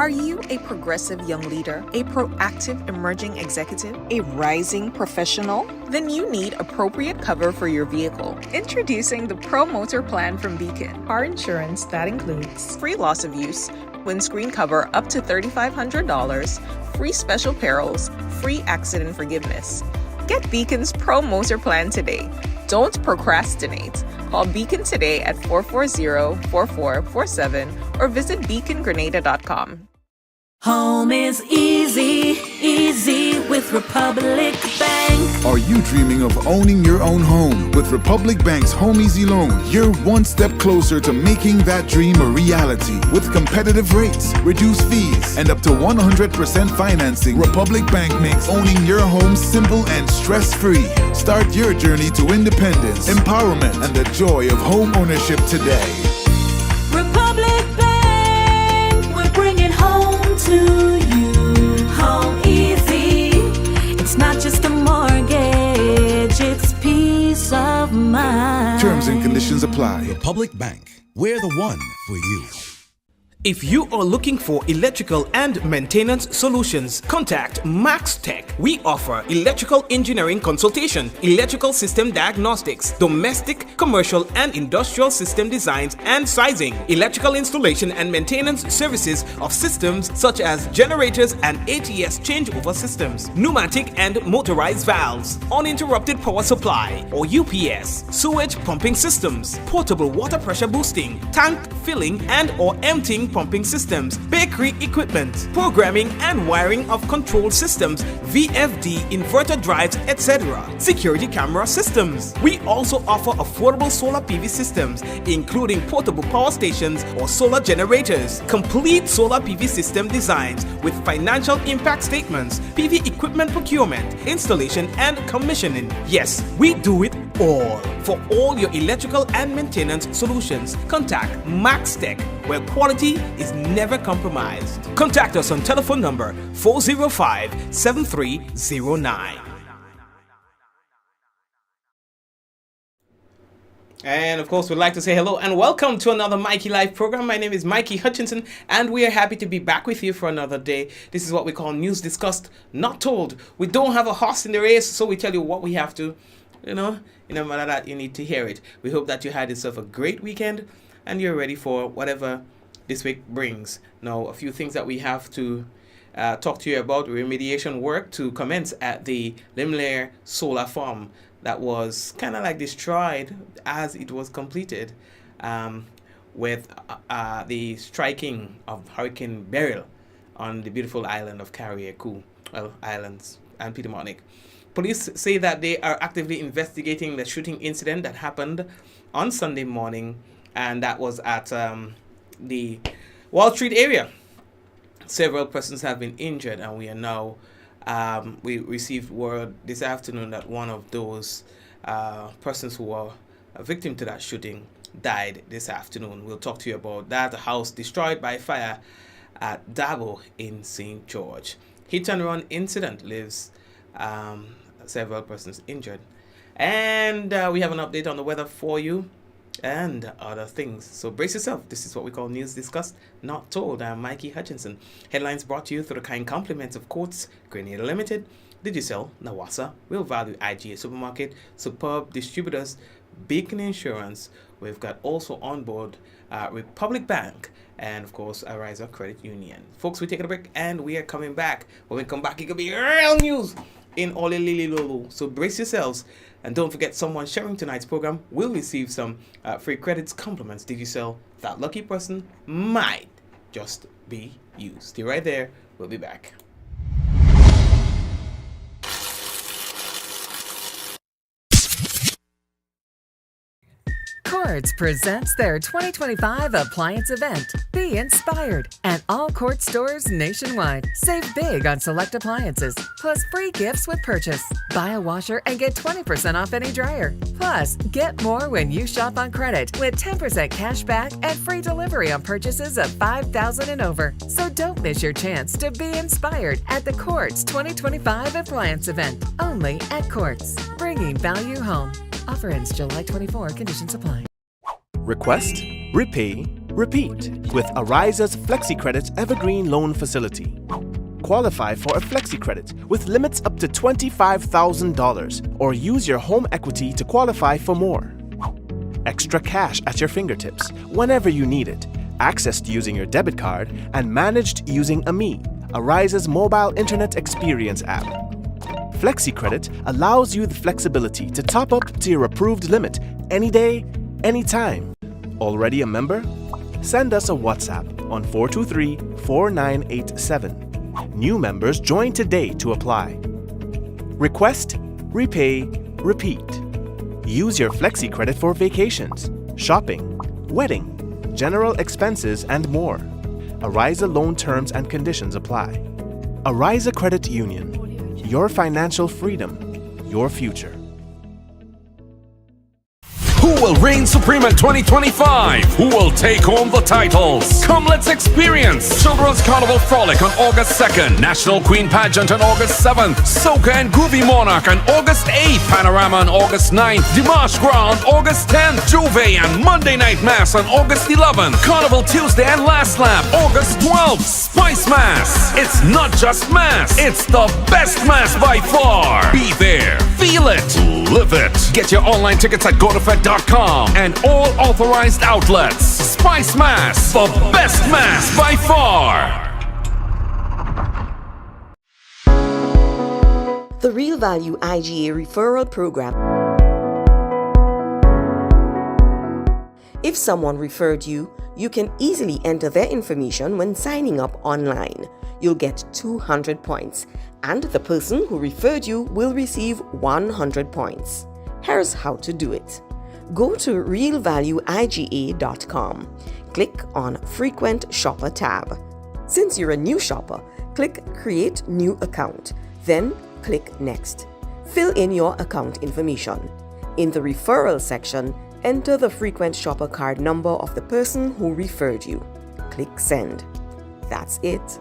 Are you a progressive young leader, a proactive emerging executive, a rising professional? Then you need appropriate cover for your vehicle. Introducing the Pro Motor Plan from Beacon. Car insurance that includes free loss of use, windscreen cover up to $3,500, free special perils, free accident forgiveness. Get Beacon's Pro Motor Plan today. Don't procrastinate. Call Beacon today at 440-4447 or visit beacongrenada.com. Home is easy, easy with Republic Bank. Are you dreaming of owning your own home? With Republic Bank's Home Easy Loan, you're one step closer to making that dream a reality. With competitive rates, reduced fees, and up to 100% financing, Republic Bank makes owning your home simple and stress-free. Start your journey to independence, empowerment, and the joy of home ownership today. Republic Bank, we're bringing home to you. Home easy. It's not just a mortgage, it's peace of mind. Terms and conditions apply. Republic Bank, we're the one for you. If you are looking for electrical and maintenance solutions, contact Max Tech. We offer electrical engineering consultation, electrical system diagnostics, domestic, commercial, and industrial system designs and sizing, electrical installation and maintenance services of systems such as generators and ATS changeover systems, pneumatic and motorized valves, uninterrupted power supply or UPS, sewage pumping systems, portable water pressure boosting, tank filling and or emptying pumping systems, bakery equipment, programming and wiring of control systems, VFD, inverter drives, etc. Security camera systems. We also offer affordable solar PV systems, including portable power stations or solar generators, complete solar PV system designs with financial impact statements, PV equipment procurement, installation and commissioning. Yes, we do it all. For all your electrical and maintenance solutions, contact Max Tech, where quality is never compromised. Contact us on telephone number 405-7309. And of course, we'd like to say hello and welcome to another Mikey Live program. My name is Mikey Hutchinson, and we are happy to be back with you for another day. This is what we call news discussed, not told. We don't have a horse in the race, so we tell you what we have to. In a matter that you need to hear it. We hope that you had yourself a great weekend and you're ready for whatever this week brings. Now, a few things that we have to talk to you about: remediation work to commence at the Limlair Solar Farm that was kind of like destroyed as it was completed with the striking of Hurricane Beryl on the beautiful island of Carriacou, Islands and Peter Monic. Police say that they are actively investigating the shooting incident that happened on Sunday morning, and that was at the Wall Street area. Several persons have been injured, and we are now, we received word this afternoon that one of those persons who were a victim to that shooting died this afternoon. We'll talk to you about that. A house destroyed by fire at Dabo in St. George. Hit and run incident leaves several persons injured. And we have an update on the weather for you and other things. So brace yourself. This is what we call news discussed, not told. I'm Mikey Hutchinson. Headlines brought to you through the kind compliments of Courts, Grenada Limited, Digicel, Nawasa, Real Value IGA Supermarket, Superb Distributors, Beacon Insurance. We've got also on board Republic Bank, and of course Ariza Credit Union. Folks, we're taking a break and we are coming back. When we come back, it could be real news in Ole Lili Lulu. So brace yourselves, and don't forget, someone sharing tonight's program will receive some free credits, compliments. Did you sell? That lucky person might just be you. Stay right there. We'll be back. Quartz presents their 2025 appliance event, Be Inspired, at all Quartz stores nationwide. Save big on select appliances, plus free gifts with purchase. Buy a washer and get 20% off any dryer. Plus, get more when you shop on credit with 10% cash back and free delivery on purchases of $5,000 and over. So don't miss your chance to be inspired at the Quartz 2025 appliance event, only at Quartz, bringing value home. Offer ends July 24. Conditions apply. Request, repay, Repeat with Ariza's FlexiCredit Evergreen Loan Facility. Qualify for a FlexiCredit with limits up to $25,000 or use your home equity to qualify for more. Extra cash at your fingertips whenever you need it, accessed using your debit card, and managed using AMI, Ariza's mobile internet experience app. FlexiCredit allows you the flexibility to top up to your approved limit any day, anytime. Already a member? Send us a WhatsApp on 423-4987. New members join today to apply. Request, repay, repeat. Use your FlexiCredit for vacations, shopping, wedding, general expenses, and more. Ariza loan terms and conditions apply. Ariza Credit Union. Your financial freedom, your future. Who will reign supreme in 2025? Who will take home the titles? Come, let's experience Children's Carnival Frolic on August 2nd, National Queen Pageant on August 7th, Soca and Groovy Monarch on August 8th, Panorama on August 9th, Dimanche Gras on August 10th, Juve and Monday Night Mass on August 11th, Carnival Tuesday and Last Lap August 12th, Spice Mass. It's not just mass, it's the best mass by far. Be there, feel it, live it. Get your online tickets at GoToFed.com and all authorized outlets. Spice Mass, the best mass by far. The Real Value IGA Referral Program. If someone referred you, you can easily enter their information when signing up online. You'll get 200 points, and the person who referred you will receive 100 points. Here's how to do it. Go to realvalueiga.com. Click on Frequent Shopper tab. Since you're a new shopper, click Create New Account. Then click Next. Fill in your account information. In the referral section, enter the frequent shopper card number of the person who referred you. Click Send. That's it.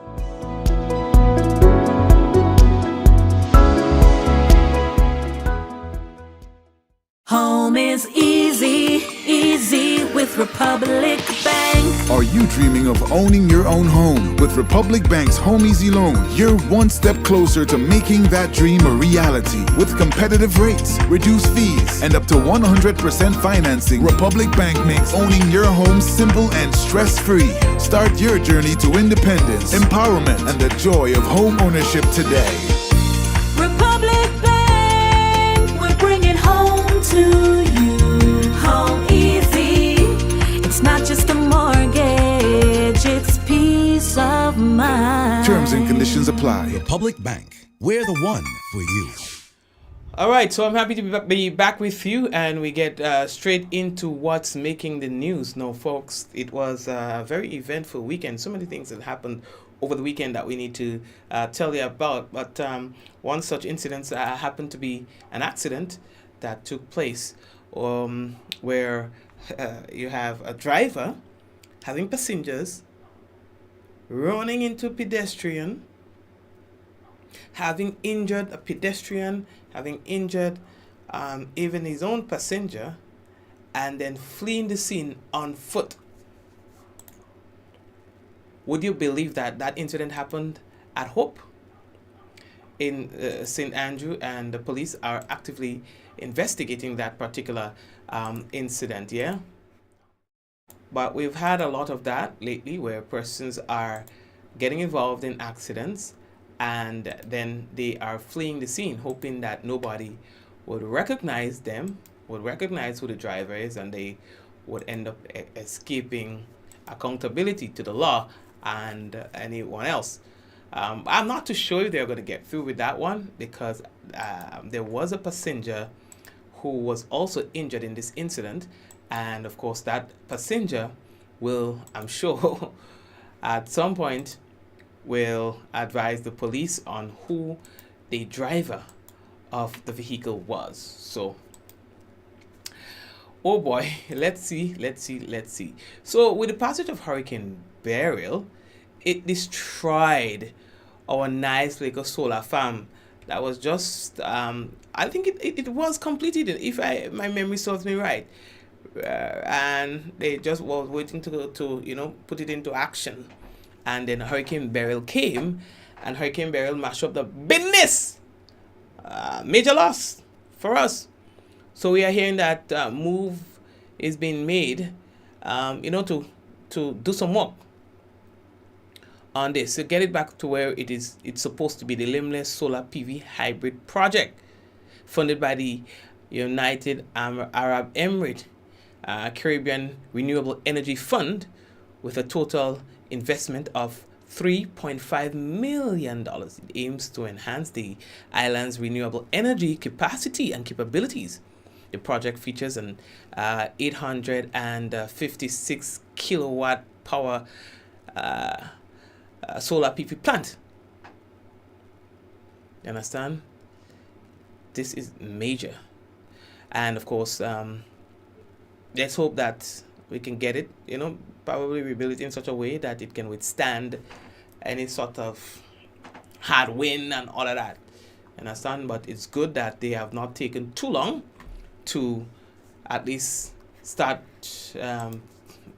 Home is easy, easy with Republic Bank. Are you dreaming of owning your own home? With Republic Bank's Home Easy Loan, you're one step closer to making that dream a reality. With competitive rates, reduced fees, and up to 100% financing, Republic Bank makes owning your home simple and stress-free. Start your journey to independence, empowerment, and the joy of home ownership today. Republic Bank, we're bringing home to you. Home easy. It's not just a mortgage, it's peace of mind. Terms and conditions apply. Republic Bank. We're the one for you. All right, so I'm happy to be back with you, and we get straight into what's making the news. Now, folks, it was a very eventful weekend. So many things that happened over the weekend that we need to tell you about. But one such incident happened to be an accident that took place where you have a driver having passengers running into a pedestrian, having injured a pedestrian, having injured even his own passenger, and then fleeing the scene on foot. Would you believe that that incident happened at Hope in St. Andrew, and the police are actively investigating that particular incident, yeah? But we've had a lot of that lately, where persons are getting involved in accidents and then they are fleeing the scene, hoping that nobody would recognize them, would recognize who the driver is, and they would end up escaping accountability to the law and anyone else. I'm not too sure if they're going to get through with that one, because there was a passenger who was also injured in this incident, and of course that passenger will, I'm sure, at some point will advise the police on who the driver of the vehicle was. So, oh boy, let's see. So with the passage of Hurricane Beryl, it destroyed our nice little solar farm that was just, I think it was completed, if my memory serves me right, and they just was waiting to put it into action. And then Hurricane Beryl came, and Hurricane Beryl mashed up the business. Major loss for us. So we are hearing that move is being made, to do some work on this to get it back to where it's supposed to be, the Limbless Solar PV Hybrid Project, funded by the United Arab Emirates Caribbean Renewable Energy Fund, with a total investment of $3.5 million. It aims to enhance the island's renewable energy capacity and capabilities. The project features an 856 kilowatt power solar PV plant. You understand? This is major. And of course, let's hope that we can get it, probably rebuild it in such a way that it can withstand any sort of hard wind and all of that. Understand? But it's good that they have not taken too long to at least start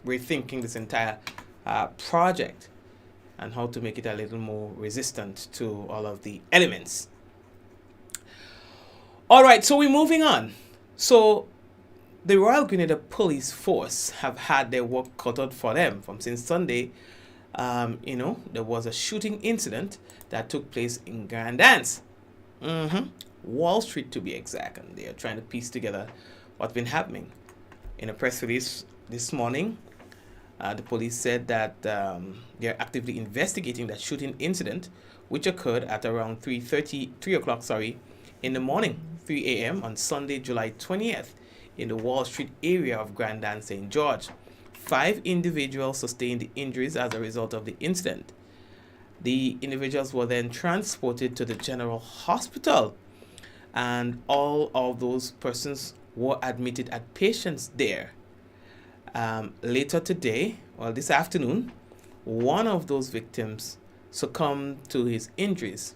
rethinking this entire project and how to make it a little more resistant to all of the elements. All right, so we're moving on. So the Royal Grenada Police Force have had their work cut out for them from since Sunday. There was a shooting incident that took place in Grand Anse, Wall Street to be exact, and they are trying to piece together what's been happening. In a press release this morning, the police said that they're actively investigating that shooting incident, which occurred at around 3 o'clock in the morning, 3 a.m. on Sunday, July 20th, in the Wall Street area of Grand Anse, St. George. 5 individuals sustained injuries as a result of the incident. The individuals were then transported to the General Hospital, and all of those persons were admitted as patients there. Later today, this afternoon, one of those victims succumbed to his injuries.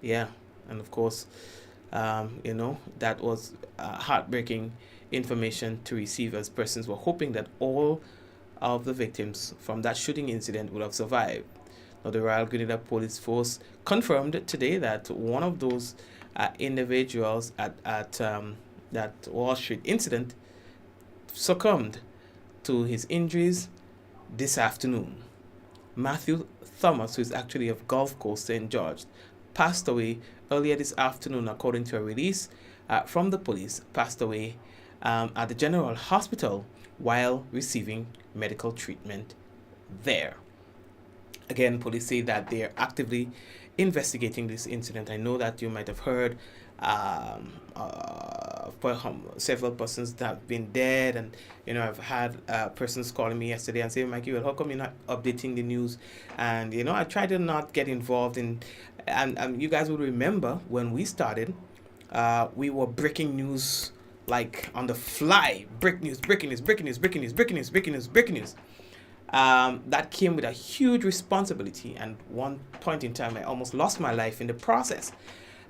Yeah, and of course, that was heartbreaking information to receive, as persons were hoping that all of the victims from that shooting incident would have survived. Now, the Royal Grenada Police Force confirmed today that one of those individuals at that Wall Street incident succumbed to his injuries this afternoon. Matthew Thomas, who is actually of Gulf Coast, St. George, passed away earlier this afternoon, according to a release from the police, passed away at the General Hospital while receiving medical treatment there. Again, police say that they are actively investigating this incident. I know that you might have heard several persons that have been dead, and I've had persons calling me yesterday and saying, Mikey, well, how come you're not updating the news? And I try to not get involved in, and you guys will remember when we started, we were breaking news like on the fly. Breaking news. That came with a huge responsibility, and one point in time I almost lost my life in the process,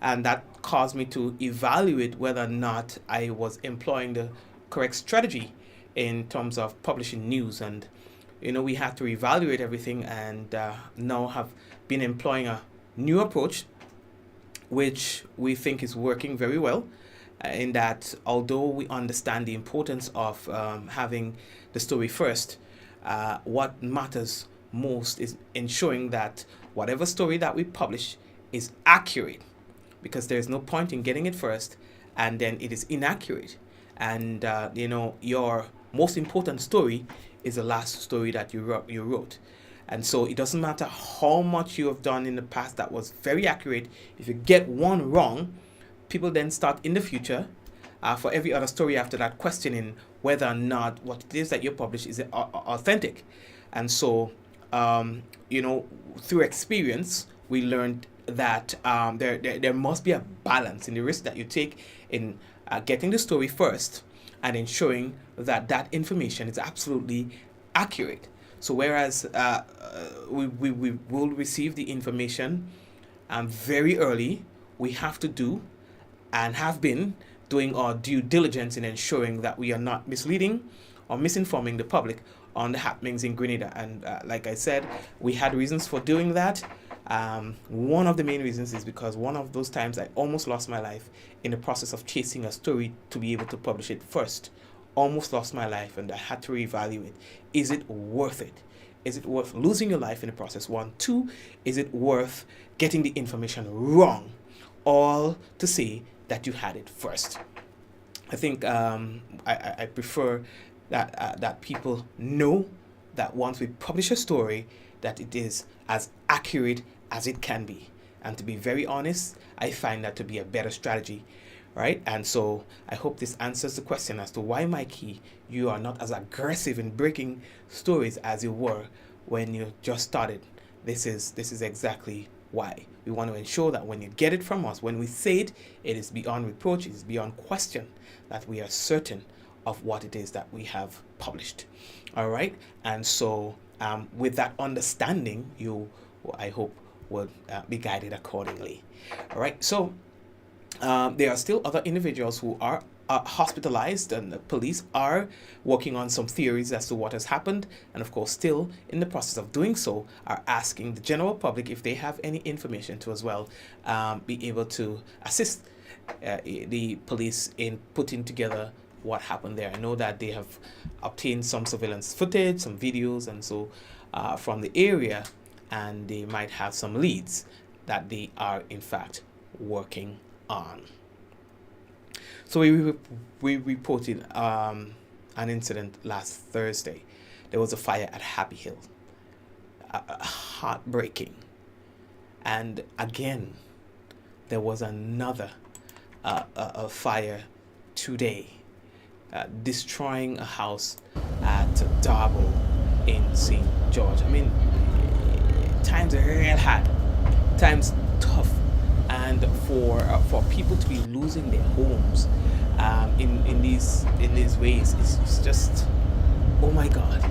and that caused me to evaluate whether or not I was employing the correct strategy in terms of publishing news. And we had to evaluate everything, and now have been employing a new approach, which we think is working very well, in that although we understand the importance of having the story first, what matters most is ensuring that whatever story that we publish is accurate, because there's no point in getting it first and then it is inaccurate. And your most important story is the last story that you wrote. And so it doesn't matter how much you have done in the past that was very accurate. If you get one wrong, people then start in the future, for every other story after that, questioning whether or not what it is that you publish is authentic. And so, through experience, we learned that there must be a balance in the risk that you take in getting the story first and ensuring that that information is absolutely accurate. So whereas we will receive the information very early, we have to do and have been doing our due diligence in ensuring that we are not misleading or misinforming the public on the happenings in Grenada. And like I said, we had reasons for doing that. One of the main reasons is because one of those times I almost lost my life in the process of chasing a story to be able to publish it first. Almost lost my life, and I had to reevaluate. Is it worth it? Is it worth losing your life in the process? 1. 2, is it worth getting the information wrong? All to say that you had it first. I think I prefer that people know that once we publish a story, that it is as accurate as it can be. And to be very honest, I find that to be a better strategy, right? And so I hope this answers the question as to why, Mikey, you are not as aggressive in breaking stories as you were when you just started. This is exactly why. We want to ensure that when you get it from us, when we say it, it is beyond reproach, it is beyond question, that we are certain of what it is that we have published. All right? And so with that understanding, you, I hope, will be guided accordingly. All right? So there are still other individuals who are hospitalized, and the police are working on some theories as to what has happened, and of course still in the process of doing so are asking the general public if they have any information to as well be able to assist the police in putting together what happened there. I know that they have obtained some surveillance footage, some videos, and so from the area, and they might have some leads that they are in fact working on. So we reported an incident last Thursday. There was a fire at Happy Hill. Heartbreaking. And again, there was another a fire today, destroying a house at Darbo in St. George. I mean, times are real hard, times tough, and for people to be losing their homes in these ways, it's just, oh my God.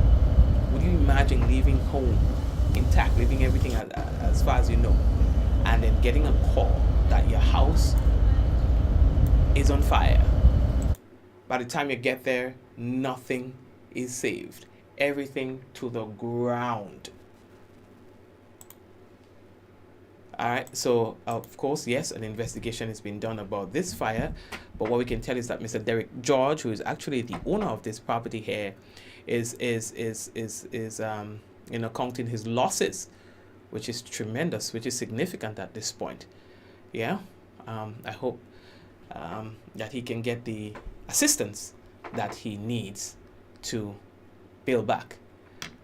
Would you imagine leaving home intact, leaving everything as far as you know, and then getting a call that your house is on fire? By the time you get there, nothing is saved. Everything to the ground. Alright, so of course, yes, an investigation has been done about this fire, but what we can tell is that Mr. Derek George, who is actually the owner of this property here, is counting his losses, which is tremendous, which is significant at this point. Yeah, I hope that he can get the assistance that he needs to build back.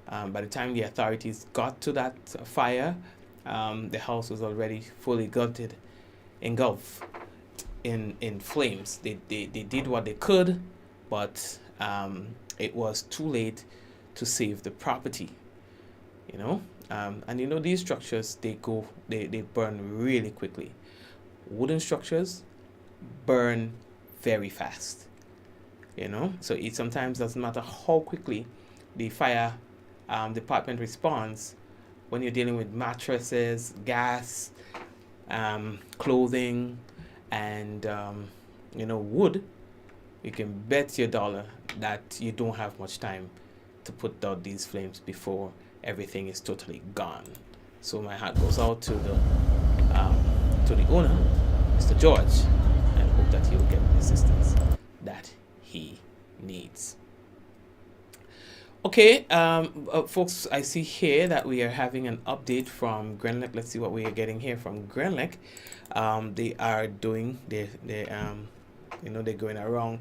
By the time the authorities got to that fire, the house was already fully gutted, engulfed in flames. They did what they could, but it was too late to save the property. And these structures, they burn really quickly. Wooden structures burn very fast. So it sometimes doesn't matter how quickly the fire department responds. When you're dealing with mattresses, gas, clothing, and wood, you can bet your dollar that you don't have much time to put out these flames before everything is totally gone. So my heart goes out to the owner, Mr. George, and hope that he will get the assistance that he needs. Okay, folks, I see here that we are having an update from Grenlec. Let's see what we are getting here from Grenlec. They are doing, they're going around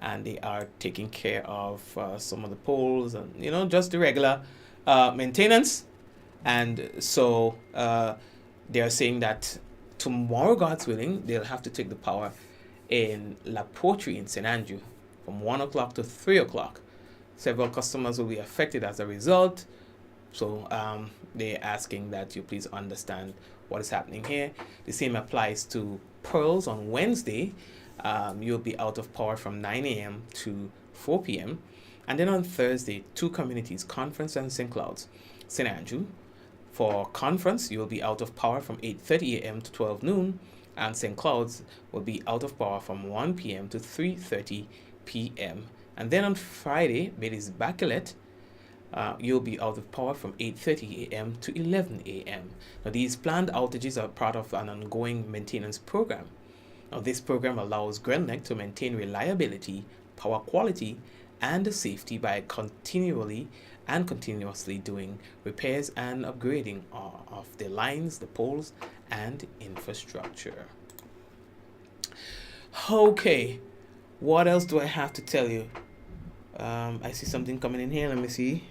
and they are taking care of some of the poles and, just the regular maintenance. And so they are saying that tomorrow, God's willing, they'll have to take the power in La Poterie in St. Andrew from 1 o'clock to 3 o'clock. Several customers will be affected as a result. So they're asking that you please understand what is happening here. The same applies to Pearls on Wednesday. You'll be out of power from 9 a.m. to 4 p.m. And then on Thursday, two communities, Conference and St. Cloud's, St. Andrew. For Conference, you'll be out of power from 8:30 a.m. to 12 noon. and St. Cloud's will be out of power from 1 p.m. to 3:30 p.m. And then on Friday, Bailey's Bacalet, you'll be out of power from 8:30 a.m. to 11 a.m. Now, these planned outages are part of an ongoing maintenance program. Now, this program allows Grenlec to maintain reliability, power quality, and safety by continuously doing repairs and upgrading of the lines, the poles, and infrastructure. Okay, what else do I have to tell you? I see something coming in here. Let me see.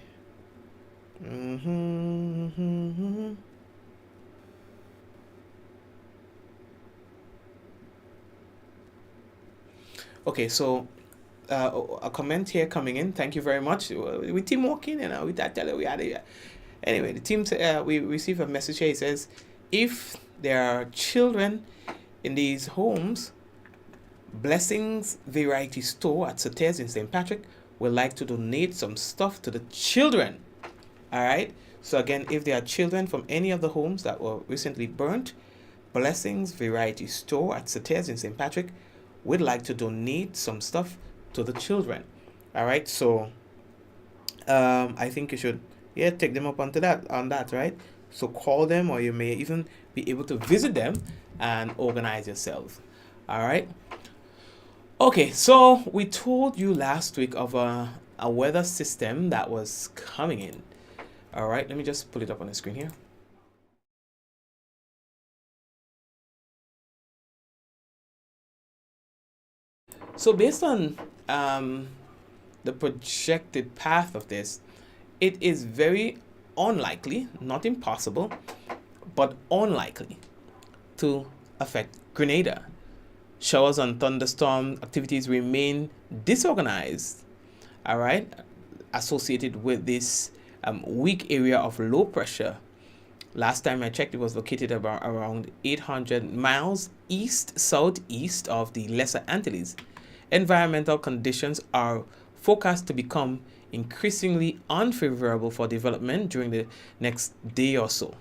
Okay, so a comment here coming in. Thank you very much. We team working, we tell you we had it. Anyway, the team we received a message here. It says, if there are children in these homes, Blessings Variety Store at Sauters in St. Patrick would like to donate some stuff to the children. All right. So again, if there are children from any of the homes that were recently burnt, Blessings Variety Store at Sauters in St. Patrick would like to donate some stuff to the children. All right. So I think you should take them up on that, right? So call them, or you may even be able to visit them and organize yourselves. All right. Okay, so we told you last week of a weather system that was coming in. All right, let me just pull it up on the screen here. So based on the projected path of this, it is very unlikely, not impossible, but unlikely to affect Grenada. Showers and thunderstorm activities remain disorganized, all right, associated with this weak area of low pressure. Last time I checked, it was located about around 800 miles southeast of the Lesser Antilles. Environmental conditions are forecast to become increasingly unfavorable for development during the next day or so.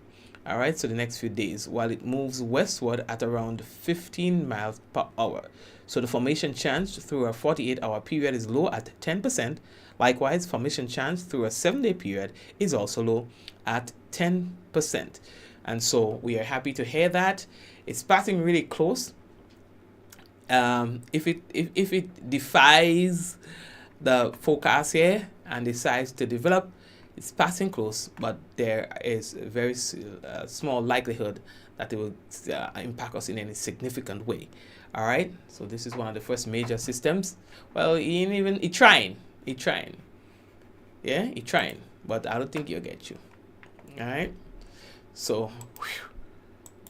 All right, so the next few days, while it moves westward at around 15 miles per hour. So the formation chance through a 48-hour period is low at 10%. Likewise, formation chance through a 7-day period is also low at 10%. And so we are happy to hear that. It's passing really close. If it defies the forecast here and decides to develop, it's passing close, but there is a very small likelihood that it will impact us in any significant way. All right, so this is one of the first major systems. Well, he trying, yeah, he trying, but I don't think he'll get you. All right, so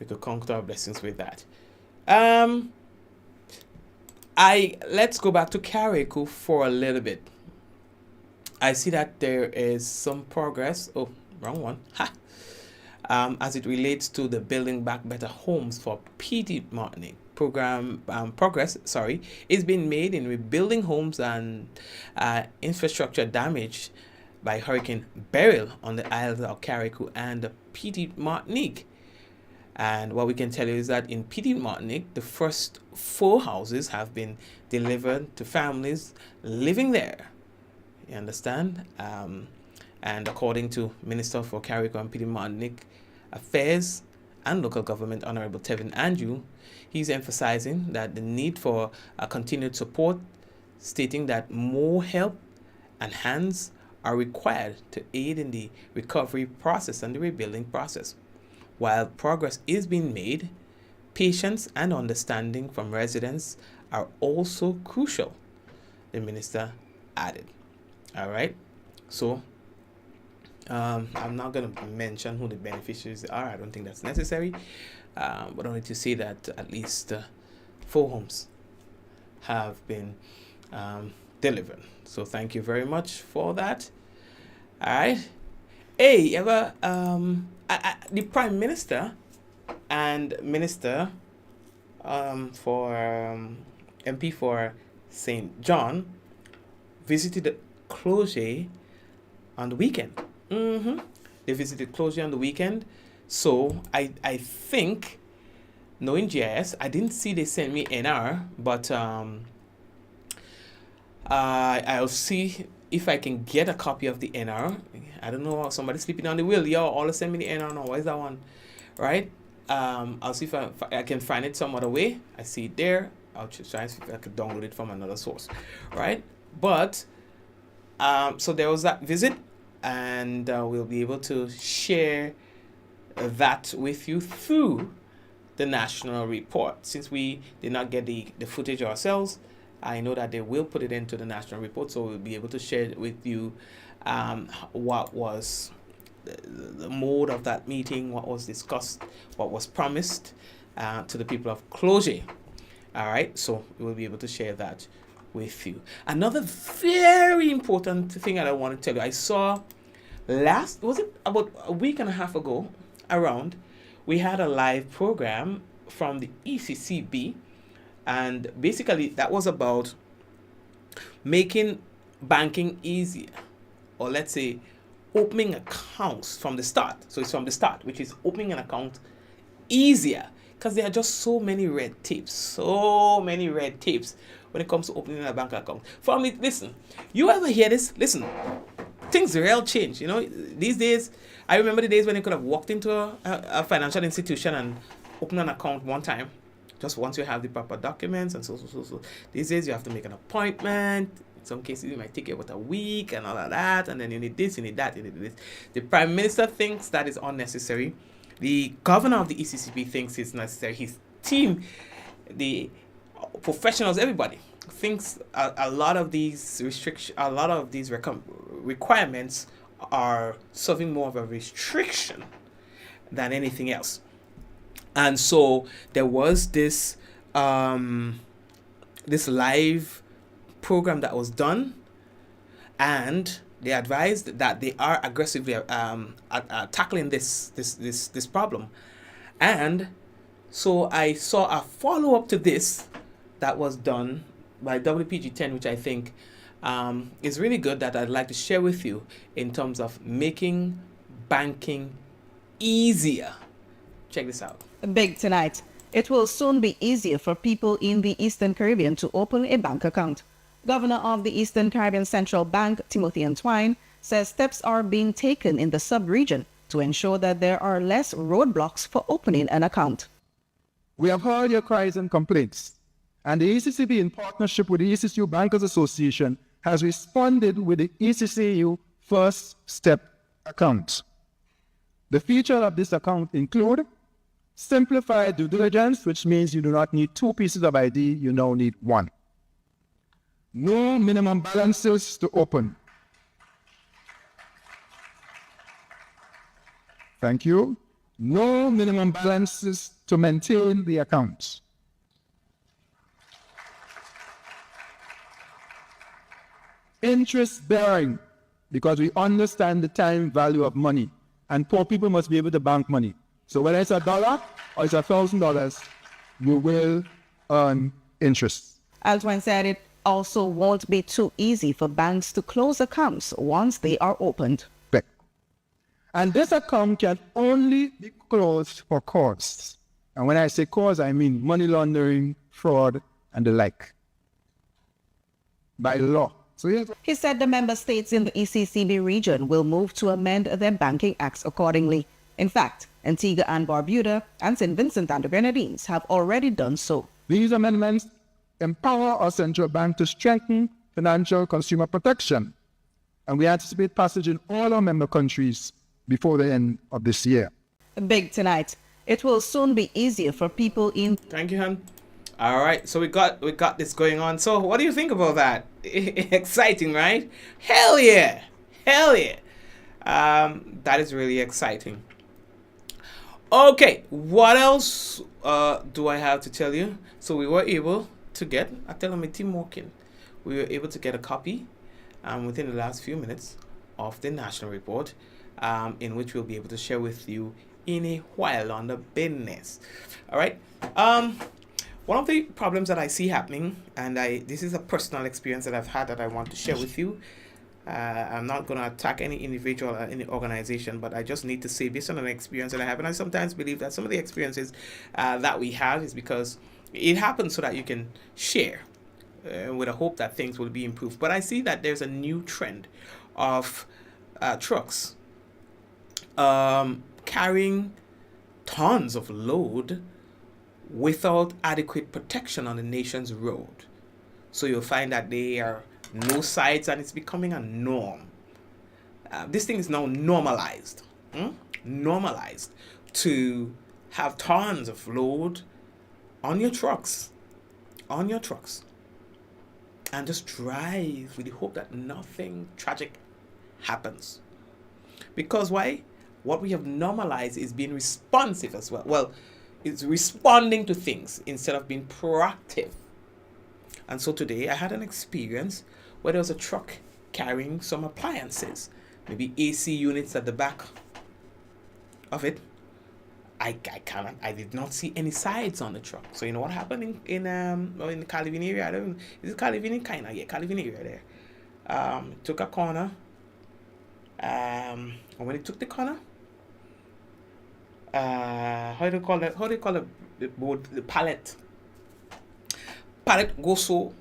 we could conquer our blessings with that. Let's go back to Carriacou for a little bit. I see that there is some progress. Oh, wrong one. Ha! As it relates to the Building Back Better Homes for PD Martinique program, progress is being made in rebuilding homes and infrastructure damage by Hurricane Beryl on the islands of Carriacou and PD Martinique. And what we can tell you is that in PD Martinique, the first 4 houses have been delivered to families living there. You understand? And according to Minister for Carriacou and PD Martinique Affairs and Local Government, Honorable Tevin Andrew, he's emphasizing that the need for continued support, stating that more help and hands are required to aid in the recovery process and the rebuilding process. While progress is being made, patience and understanding from residents are also crucial, the minister added. All right, so I'm not going to mention who the beneficiaries are. I don't think that's necessary, but only to say that at least 4 homes have been delivered. So thank you very much for that. All right. Hey, ever the Prime Minister and Minister for MP for St. John visited Cloget on the weekend. They visited Cloget on the weekend. So I think knowing GIS, I didn't see they sent me NR, but I'll see if I can get a copy of the NR. I don't know, somebody sleeping on the wheel. Yo, all send me the NR now. Why is that one? Right? I'll see if I can find it some other way. I see it there. I'll just try and see if I could download it from another source. Right? But, so there was that visit, and we'll be able to share that with you through the national report. Since we did not get the footage ourselves, I know that they will put it into the national report, so we'll be able to share it with you what was the mode of that meeting, what was discussed, what was promised to the people of Cloche. All right, so we'll be able to share that with you. Another very important thing that I want to tell you, I saw was it about a week and a half ago, around, we had a live program from the ECCB, and basically that was about making banking easier, or let's say opening accounts from the start. So it's from the start, which is opening an account easier, because there are just so many red tapes when it comes to opening a bank account. Family, listen, you ever hear this? Listen, things real change. These days, I remember the days when you could have walked into a financial institution and opened an account one time, just once you have the proper documents and so. These days, you have to make an appointment. In some cases, it might take you about a week and all of that, and then you need this, you need that, you need this. The Prime Minister thinks that is unnecessary. The governor of the ECCB thinks it's necessary. His team, the professionals, everybody thinks a lot of these requirements are serving more of a restriction than anything else. And so there was this this live program that was done, and they advised that they are aggressively tackling this problem. And so I saw a follow-up to this that was done by WPG10, which I think is really good, that I'd like to share with you in terms of making banking easier. Check this out. Big tonight. It will soon be easier for people in the Eastern Caribbean to open a bank account. Governor of the Eastern Caribbean Central Bank, Timothy Antwine, says steps are being taken in the sub-region to ensure that there are less roadblocks for opening an account. We have heard your cries and complaints, and the ECCB, in partnership with the ECCU Bankers Association, has responded with the ECCU First Step account. The features of this account include simplified due diligence, which means you do not need 2 pieces of ID, you now need 1. No minimum balances to open. Thank you. No minimum balances to maintain the accounts. Interest bearing, because we understand the time value of money, and poor people must be able to bank money. So whether it's $1 or it's $1,000, you will earn interest. Altwine said it also won't be too easy for banks to close accounts once they are opened. And this account can only be closed for cause. And when I say cause, I mean money laundering, fraud, and the like, by law. So yes. He said the member states in the ECCB region will move to amend their banking acts accordingly. In fact, Antigua and Barbuda and St. Vincent and the Grenadines have already done so. These amendments empower our central bank to strengthen financial consumer protection, and we anticipate passage in all our member countries before the end of this year. Big tonight. It will soon be easier for people in... Thank you, Han. All right, so we got this going on. So what do you think about that? Exciting, right? Hell yeah. That is really exciting. Okay, what else do I have to tell you? So we were able to get, I tell my team working, we were able to get a copy within the last few minutes of the national report, in which we'll be able to share with you in a while on the business. All right. One of the problems that I see happening, and this is a personal experience that I've had that I want to share with you. I'm not going to attack any individual or any organization, but I just need to say, based on an experience that I have, and I sometimes believe that some of the experiences that we have is because it happens so that you can share with a hope that things will be improved. But I see that there's a new trend of trucks carrying tons of load without adequate protection on the nation's road. So you'll find that there are no sides, and it's becoming a norm. This thing is now normalized. Normalized to have tons of load on your trucks. And just drive with the hope that nothing tragic happens. Because why? What we have normalized is being responsive as well. Well, it's responding to things instead of being proactive. And so today I had an experience where there was a truck carrying some appliances, maybe AC units at the back of it. I did not see any sides on the truck. So you know what happened in the Calvin area? I don't know. Is it Calvin? Kind of, yeah, Calvin area there. Took a corner. And when it took the corner, how do you call it? How do you call it? The pallet. Pallet goes so.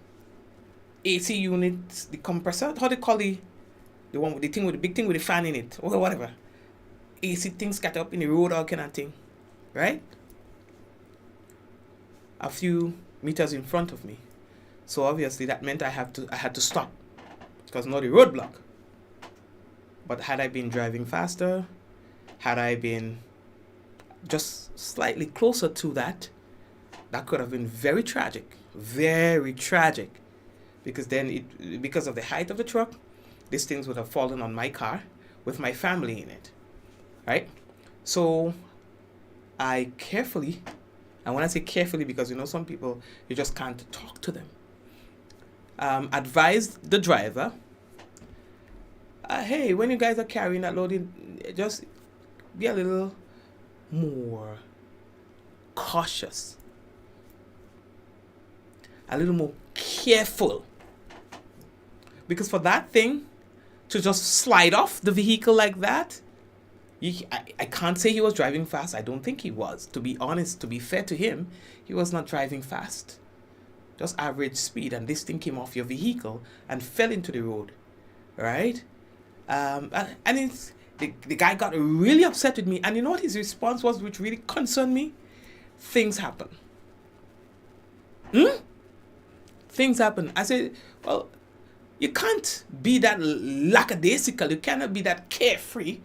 AC units, the compressor. How do you call the one with the thing with the big thing with the fan in it, or whatever? AC things got up in the road, all kind of thing, right? A few meters in front of me. So obviously that meant I had to stop because not a roadblock. But had I been driving faster, had I been just slightly closer to that could have been very tragic, because then because of the height of the truck, these things would have fallen on my car with my family in it, right? So I carefully, and when I say carefully, because some people, you just can't talk to them, advised the driver, hey, when you guys are carrying that load, just be a little more cautious, a little more careful, because for that thing to just slide off the vehicle like that, I can't say he was driving fast. I don't think he was. To be honest, to be fair to him, he was not driving fast, just average speed, and this thing came off your vehicle and fell into the road, right? And it's the guy got really upset with me, and you know what his response was, which really concerned me? Things happen. Things happen. I said, well, you can't be that lackadaisical. You cannot be that carefree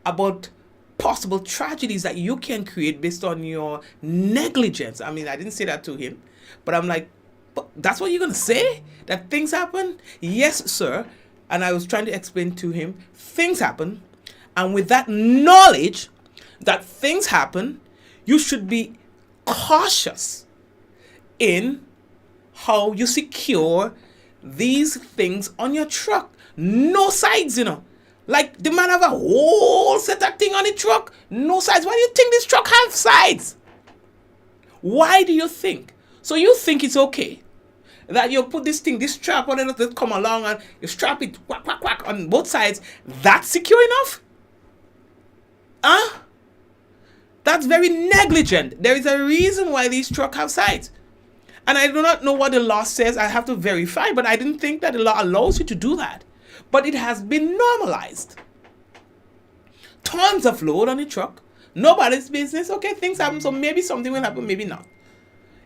about possible tragedies that you can create based on your negligence. I mean, I didn't say that to him, but I'm like, but that's what you're going to say? That things happen? Yes, sir. And I was trying to explain to him, things happen. And with that knowledge that things happen, you should be cautious in how you secure these things on your truck. No sides, Like the man have a whole set of thing on the truck. No sides. Why do you think this truck have sides? Why do you think? So you think it's okay that you put this strap on it that come along and you strap it whack, whack, whack on both sides. That's secure enough? That's very negligent. There is a reason why these trucks have sides. And I do not know what the law says. I have to verify, but I didn't think that the law allows you to do that. But it has been normalized. Tons of load on the truck. Nobody's business. Okay, things happen, so maybe something will happen, maybe not.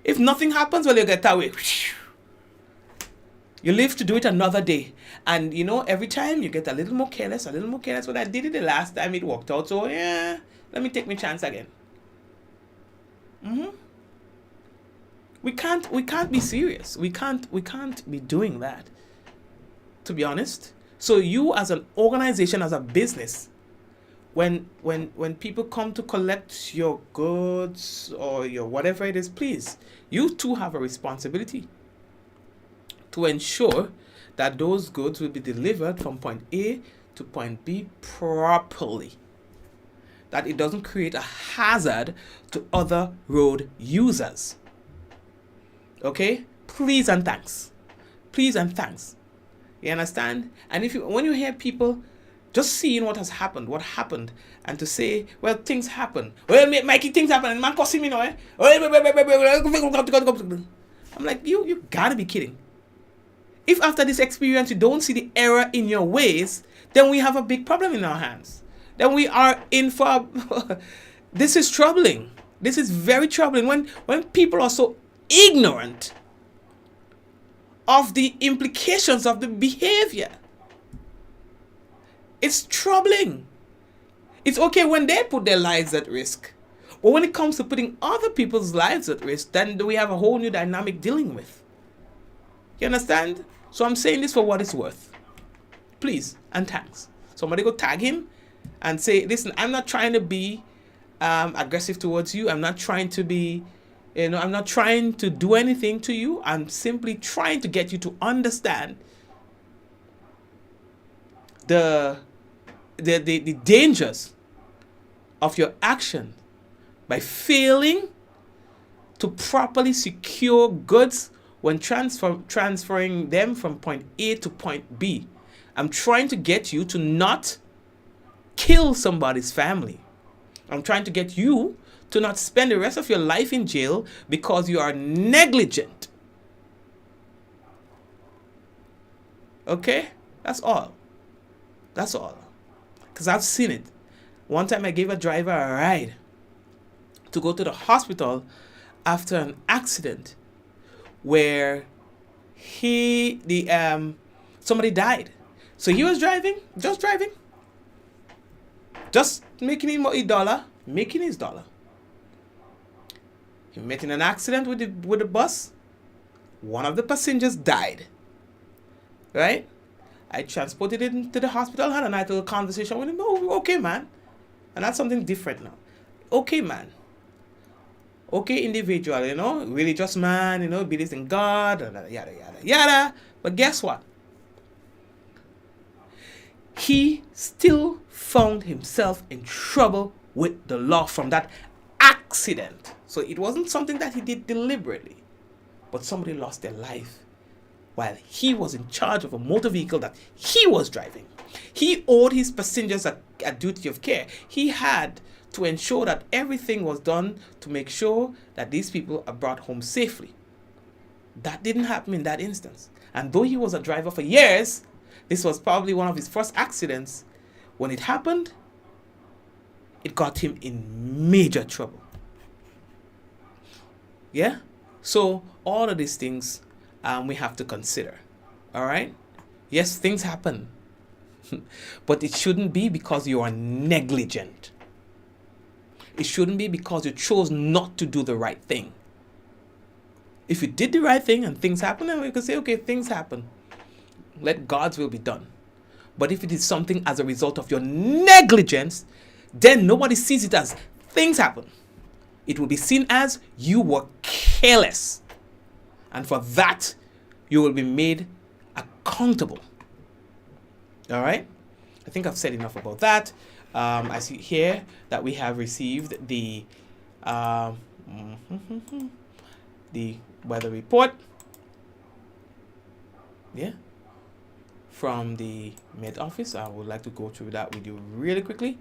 If nothing happens, well, you get away. You live to do it another day. And, every time you get a little more careless. When I did it the last time, it worked out. So, yeah, let me take my chance again. We can't be serious. We can't be doing that, to be honest. So you as an organization, as a business, when people come to collect your goods or your whatever it is, please, you too have a responsibility to ensure that those goods will be delivered from point A to point B properly. That it doesn't create a hazard to other road users. Okay? Please and thanks. You understand? And when you hear people just seeing what happened, and to say, well, things happen. Well, Mikey, things happen, and man cussing me now, eh? I'm like, you gotta be kidding. If after this experience you don't see the error in your ways, then we have a big problem in our hands. Then we are in for... This is troubling. This is very troubling. When people are so ignorant of the implications of the behavior. It's troubling. It's okay when they put their lives at risk. But when it comes to putting other people's lives at risk, then we have a whole new dynamic dealing with. You understand? So I'm saying this for what it's worth. Please, and thanks. Somebody go tag him and say, listen, I'm not trying to be aggressive towards you. I'm not trying to be, I'm not trying to do anything to you. I'm simply trying to get you to understand the dangers of your action by failing to properly secure goods when transferring them from point A to point B. I'm trying to get you to not kill somebody's family. I'm trying to get you to not spend the rest of your life in jail because you are negligent. Okay? That's all. That's all. Because I've seen it. One time I gave a driver a ride to go to the hospital after an accident where somebody died. So he was just making his dollar. He met in an accident with the bus. One of the passengers died. Right? I transported him to the hospital, had a nice little conversation with him. Oh, okay, man. And that's something different now. Okay, man. Okay, individual, religious man, believes in God, yada, yada, yada. But guess what? He still found himself in trouble with the law from that accident. So it wasn't something that he did deliberately, but somebody lost their life while he was in charge of a motor vehicle that he was driving. He owed his passengers a duty of care. He had to ensure that everything was done to make sure that these people are brought home safely. That didn't happen in that instance. And though he was a driver for years, this was probably one of his first accidents. When it happened, it got him in major trouble. Yeah? So all of these things we have to consider. All right? Yes, things happen. But it shouldn't be because you are negligent. It shouldn't be because you chose not to do the right thing. If you did the right thing and things happen, then we can say, okay, things happen. Let God's will be done. But if it is something as a result of your negligence, then nobody sees it as things happen. It will be seen as you were careless. And for that, you will be made accountable. All right? I think I've said enough about that. I see here that we have received the weather report. Yeah. From the Met Office. I would like to go through that with you really quickly.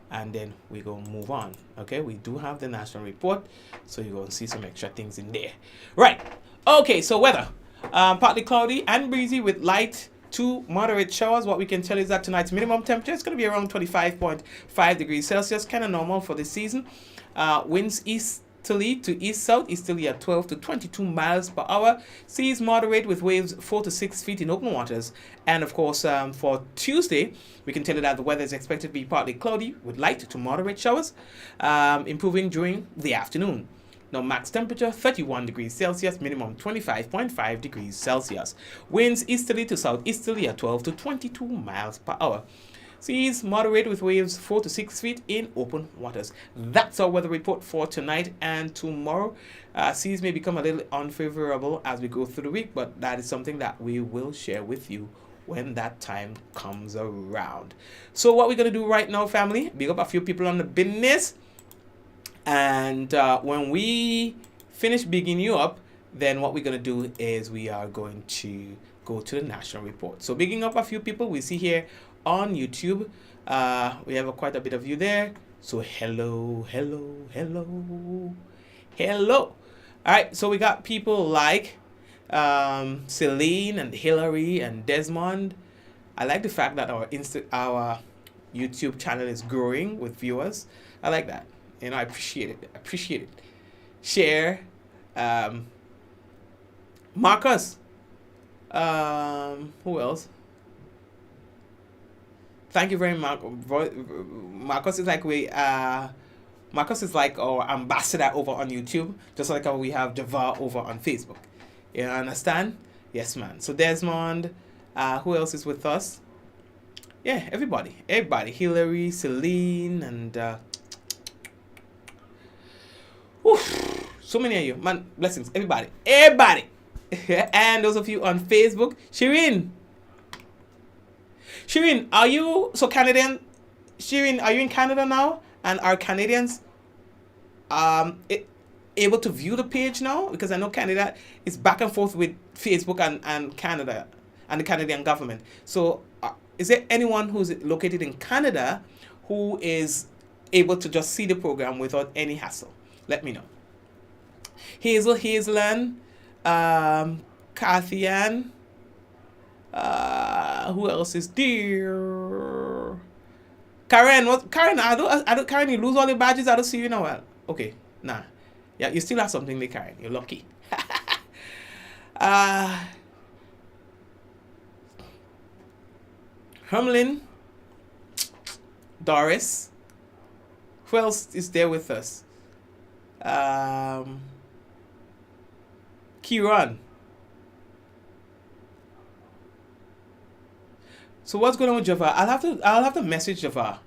And then we go move on. Okay, we do have the national report. So you're going to see some extra things in there. Right. Okay, so weather. Partly cloudy and breezy with light to moderate showers. What we can tell is that tonight's minimum temperature is going to be around 25.5 degrees Celsius, kind of normal for this season. Winds easterly to east-south, easterly at 12 to 22 miles per hour. Seas moderate with waves 4 to 6 feet in open waters. And of course, for Tuesday, we can tell you that the weather is expected to be partly cloudy with light to moderate showers, improving during the afternoon. Now, max temperature 31 degrees Celsius, minimum 25.5 degrees Celsius. Winds easterly to southeasterly at 12 to 22 miles per hour. Seas moderate with waves 4 to 6 feet in open waters. That's our weather report for tonight and tomorrow. Seas may become a little unfavorable as we go through the week, but that is something that we will share with you when that time comes around. So what we're going to do right now, family, big up a few people on the business. And when we finish bigging you up, then what we're going to do is we are going to go to the national report. So bigging up a few people we see here on YouTube. We have quite a bit of you there. So hello. All right, so we got people like Celine and Hillary and Desmond. I like the fact that our YouTube channel is growing with viewers. I like that. You know, I appreciate it. Share. Marcus. Who else? Thank you very much. Marcus is like Marcus is like our ambassador over on YouTube, just like how we have Java over on Facebook. You understand? Yes, man. So Desmond, who else is with us? Yeah, everybody. Hillary, Celine, and so many of you, man. Blessings, everybody. And those of you on Facebook, Shireen, are you Canadian? Shireen, are you in Canada now? And are Canadians able to view the page now? Because I know Canada is back and forth with Facebook and Canada and the Canadian government. So is there anyone who's located in Canada who is able to just see the program without any hassle? Let me know. Hazelan, Kathy Ann, who else is there? Karen, Karen, you lose all your badges? I don't see you now. Well, okay, nah. Yeah, you still have something there, Karen. You're lucky. Hermelin, Doris. Who else is there with us? Kieran. So what's going on with Java? I'll have to message Java.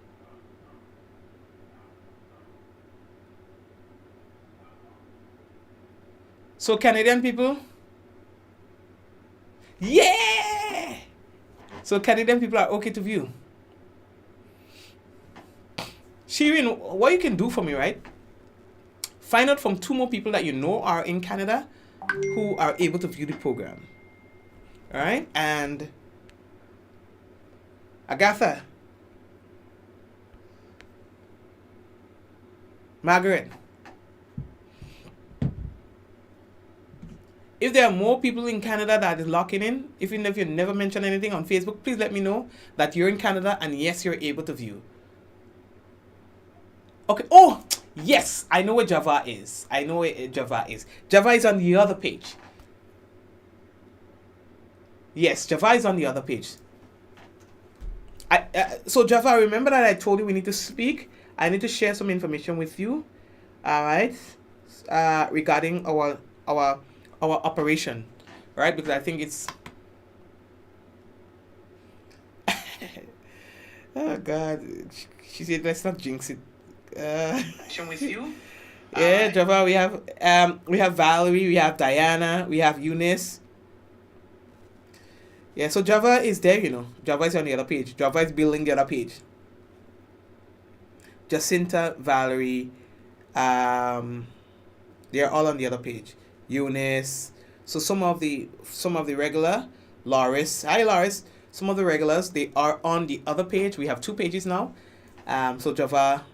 So Canadian people? Yeah! So Canadian people are okay to view. Shirin, what you can do for me, right? Find out from 2 more people that you know are in Canada who are able to view the program. Alright? And Agatha, Margaret, if there are more people in Canada that is locking in, even if you never mention anything on Facebook, please let me know that you're in Canada and yes, you're able to view. Okay. Oh, yes, I know where Java is. Java is on the other page. Yes, Java is on the other page. So Java, remember that I told you we need to speak. I need to share some information with you. All right. Regarding our operation, right? Because I think it's oh God, she said let's not jinx it. With you. Yeah, Java. We have Valerie, we have Diana, we have Eunice. Yeah, so Java is there, you know. Java is on the other page. Java is building the other page. Jacinta, Valerie, they're all on the other page. Eunice. So some of the regular, Loris. Hi Loris. Some of the regulars, they are on the other page. We have 2 pages now. So Java.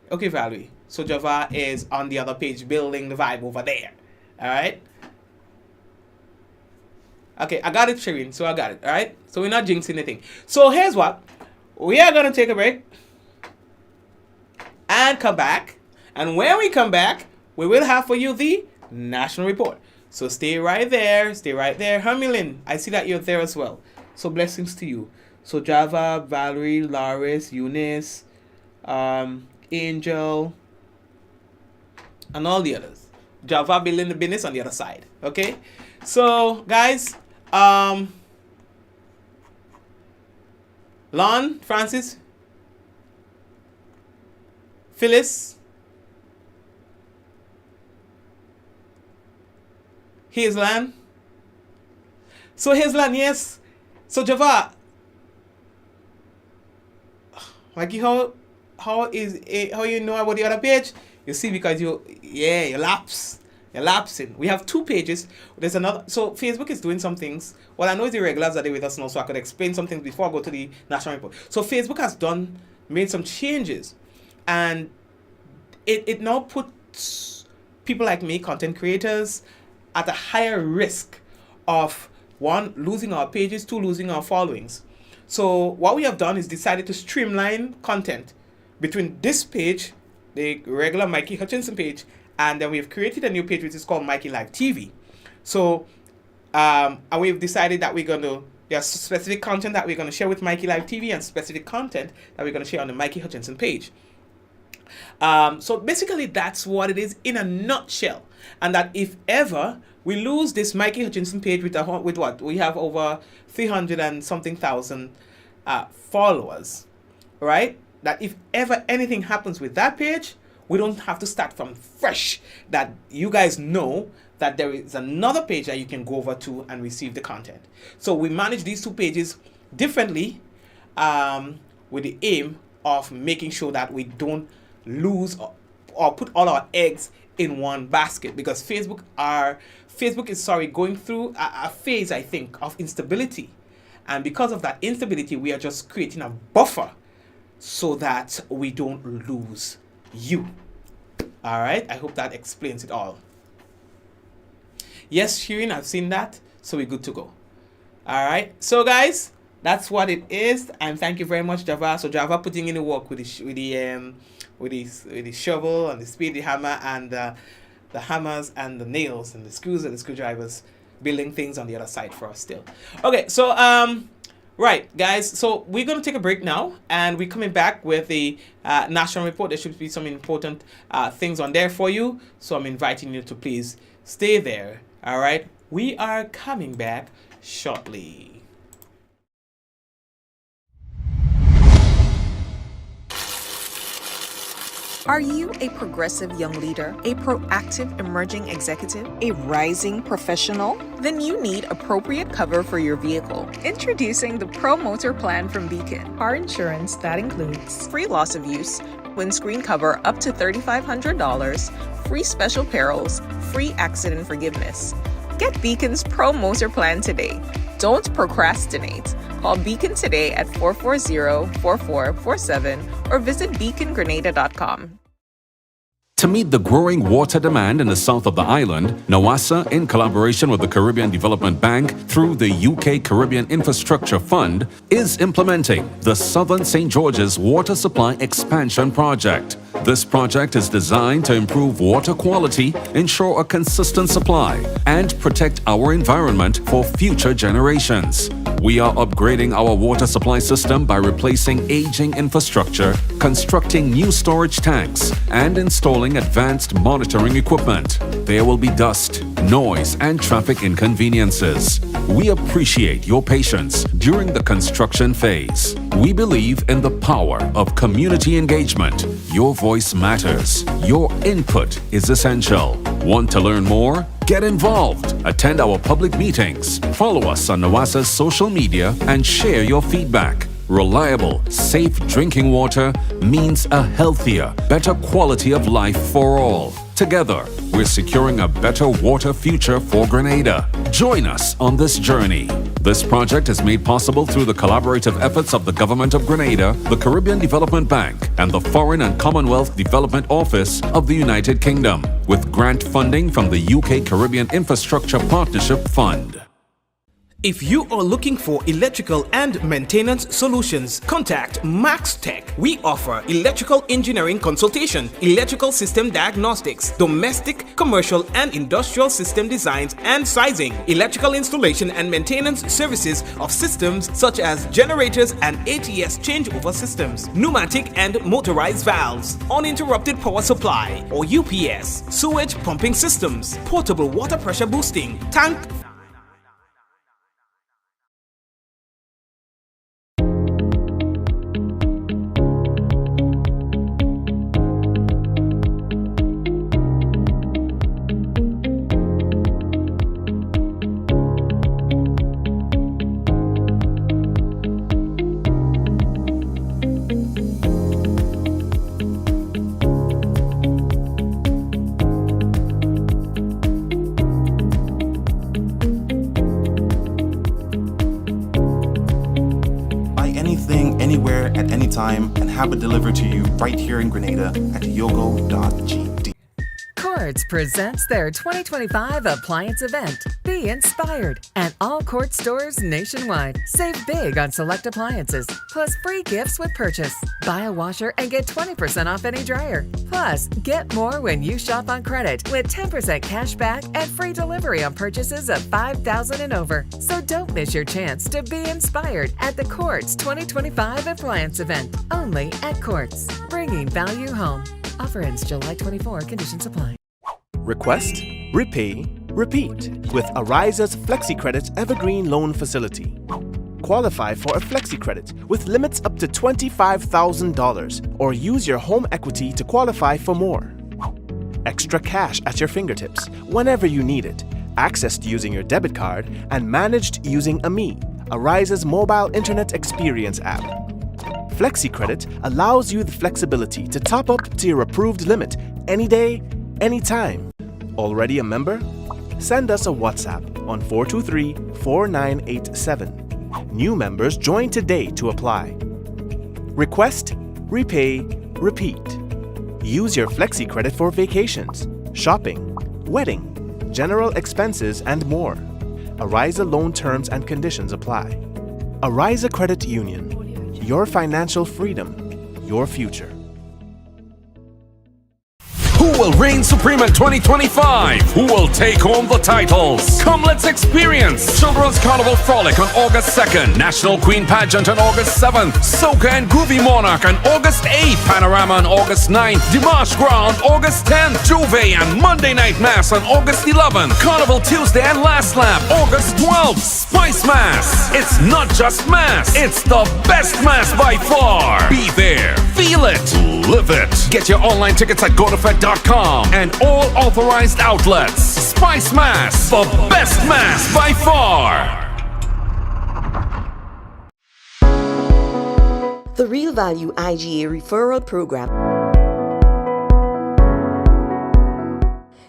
Okay, Valerie. So Java is on the other page building the vibe over there. Alright? Okay, I got it, Shireen. So I got it. Alright? So we're not jinxing anything. So here's what. We are gonna take a break. And come back. And when we come back, we will have for you the national report. So stay right there. Hermelin, I see that you're there as well. So blessings to you. So Java, Valerie, Loris, Eunice, Angel, and all the others. Java building the business on the other side. Okay? So guys, Lon, Francis, Phyllis, Hazelan. So Hazelan, yes. So Java, Mikey, how you know about the other page? You see, because you lapse. elapsing. We have 2 pages. There's another. So Facebook is doing some things. Well, I know the regulars are there with us now, so I could explain some things before I go to the national report. So Facebook has made some changes, and it now puts people like me, content creators, at a higher risk of 1, losing our pages, 2, losing our followings. So what we have done is decided to streamline content between this page, the regular Mikey Hutchinson page, and then we've created a new page which is called Mikey Live TV. So and we've decided that there's specific content that we're going to share with Mikey Live TV and specific content that we're going to share on the Mikey Hutchinson page. So basically that's what it is in a nutshell. And that if ever we lose this Mikey Hutchinson page with what? We have over 300 and something thousand followers, right? That if ever anything happens with that page, we don't have to start from fresh. That you guys know that there is another page that you can go over to and receive the content. So we manage these 2 pages differently with the aim of making sure that we don't lose or put all our eggs in one basket, because Facebook is going through a phase, I think, of instability, and because of that instability we are just creating a buffer so that we don't lose you. All right, I hope that explains it all. Yes, Shirin, I've seen that, so we're good to go. All right, so guys, that's what it is, and thank you very much, Java. So Java putting in the work with the shovel and the spade, the hammer, and the hammers and the nails and the screws and the screwdrivers, building things on the other side for us still. Okay, so right, guys, so we're going to take a break now, and we're coming back with the national report. There should be some important things on there for you, so I'm inviting you to please stay there. All right, we are coming back shortly. Are you a progressive young leader, a proactive emerging executive, a rising professional? Then you need appropriate cover for your vehicle. Introducing the Pro Motor Plan from Beacon. Car insurance that includes free loss of use, windscreen cover up to $3,500, free special perils, free accident forgiveness. Get Beacon's Pro Motor Plan today. Don't procrastinate. Call Beacon today at 440-4447 or visit beacongrenada.com. To meet the growing water demand in the south of the island, NAWASA, in collaboration with the Caribbean Development Bank through the UK Caribbean Infrastructure Fund, is implementing the Southern St. George's Water Supply Expansion Project. This project is designed to improve water quality, ensure a consistent supply, and protect our environment for future generations. We are upgrading our water supply system by replacing aging infrastructure, constructing new storage tanks, and installing advanced monitoring equipment. There will be dust, noise, and traffic inconveniences. We appreciate your patience during the construction phase. We believe in the power of community engagement. Your voice matters. Your input is essential. Want to learn more? Get involved. Attend our public meetings. Follow us on NAWASA's social media and share your feedback. Reliable, safe drinking water means a healthier, better quality of life for all. Together, we're securing a better water future for Grenada. Join us on this journey. This project is made possible through the collaborative efforts of the Government of Grenada, the Caribbean Development Bank, and the Foreign and Commonwealth Development Office of the United Kingdom, with grant funding from the UK Caribbean Infrastructure Partnership Fund. If you are looking for electrical and maintenance solutions, contact Max Tech. We offer electrical engineering consultation, electrical system diagnostics, domestic, commercial, and industrial system designs and sizing, electrical installation and maintenance services of systems such as generators and ATS changeover systems, pneumatic and motorized valves, uninterrupted power supply or UPS, sewage pumping systems, portable water pressure boosting, tank anywhere at any time and have it delivered to you right here in Grenada at yogo.gd. Quartz presents their 2025 appliance event. Be inspired at all Quartz stores nationwide. Save big on select appliances, plus free gifts with purchase. Buy a washer and get 20% off any dryer. Plus, get more when you shop on credit with 10% cash back and free delivery on purchases of $5,000 and over. So don't miss your chance to be inspired at the Quartz 2025 appliance event. Only at Quartz, bringing value home. Offer ends July 24. Conditions apply. Request, repay, repeat with Ariza's FlexiCredit Evergreen Loan Facility. Qualify for a FlexiCredit with limits up to $25,000 or use your home equity to qualify for more. Extra cash at your fingertips whenever you need it, accessed using your debit card and managed using AMI, Ariza's mobile internet experience app. FlexiCredit allows you the flexibility to top up to your approved limit any day, anytime. Already a member? Send us a WhatsApp on 423-4987. New members join today to apply. Request, repay, repeat. Use your FlexiCredit for vacations, shopping, wedding, general expenses, and more. Ariza loan terms and conditions apply. Ariza Credit Union. Your financial freedom, your future. Who will reign supreme in 2025? Who will take home the titles? Come, let's experience Children's Carnival Frolic on August 2nd, National Queen Pageant on August 7th, Soca and Groovy Monarch on August 8th, Panorama on August 9th, Dimanche Gras on August 10th, Juve and Monday Night Mass on August 11th, Carnival Tuesday and Last Lap August 12th, Spice Mass. It's not just mass, it's the best mass by far. Be there, feel it, live it. Get your online tickets at GoToFed.com and all authorized outlets. Spice Mass, the best mass by far. The Real Value IGA Referral Program.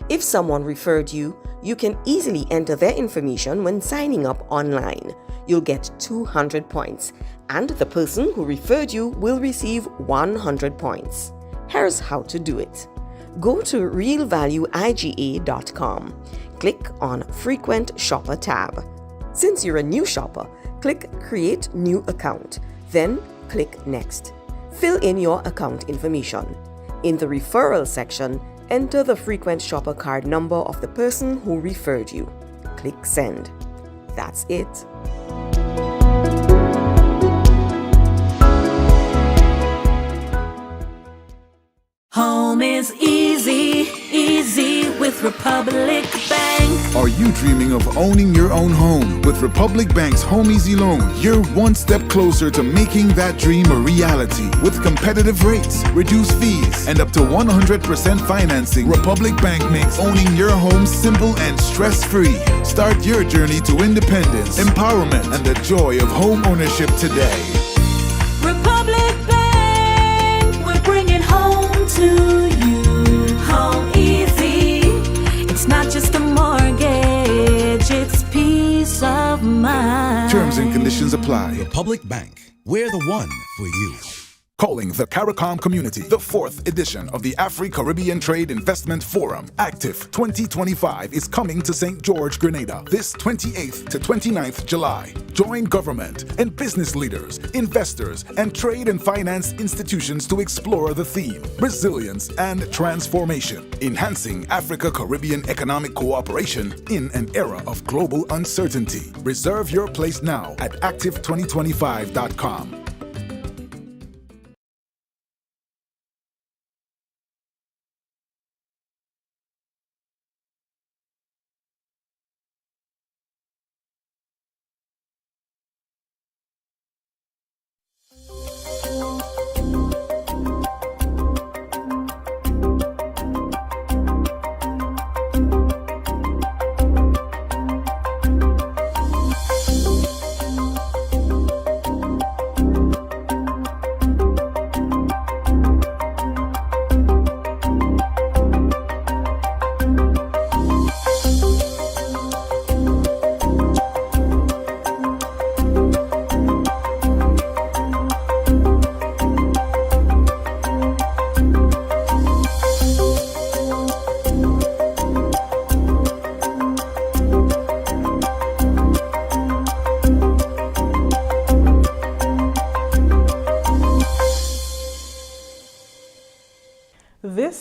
If someone referred you, you can easily enter their information when signing up online. You'll get 200 points, and the person who referred you will receive 100 points. Here's how to do it. Go to realvalueiga.com. Click on Frequent Shopper tab. Since you're a new shopper, click Create New Account. Then click Next. Fill in your account information. In the referral section, enter the frequent shopper card number of the person who referred you. Click Send. That's it. Home is easy, easy with Republic Bank. Are you dreaming of owning your own home? With Republic Bank's Home Easy Loan, you're one step closer to making that dream a reality. With competitive rates, reduced fees, and up to 100% financing, Republic Bank makes owning your home simple and stress-free. Start your journey to independence, empowerment, and the joy of home ownership today. Republic Bank, we're bringing home to you. Home easy. It's not just a mortgage, it's peace of mind. Terms and conditions apply. Republic Bank. We're the one for you. Calling the CARICOM community, the 4th edition of the Afri-Caribbean Trade Investment Forum, Active 2025, is coming to St. George, Grenada, this 28th to 29th July. Join government and business leaders, investors, and trade and finance institutions to explore the theme, resilience and transformation, enhancing Africa-Caribbean economic cooperation in an era of global uncertainty. Reserve your place now at active2025.com.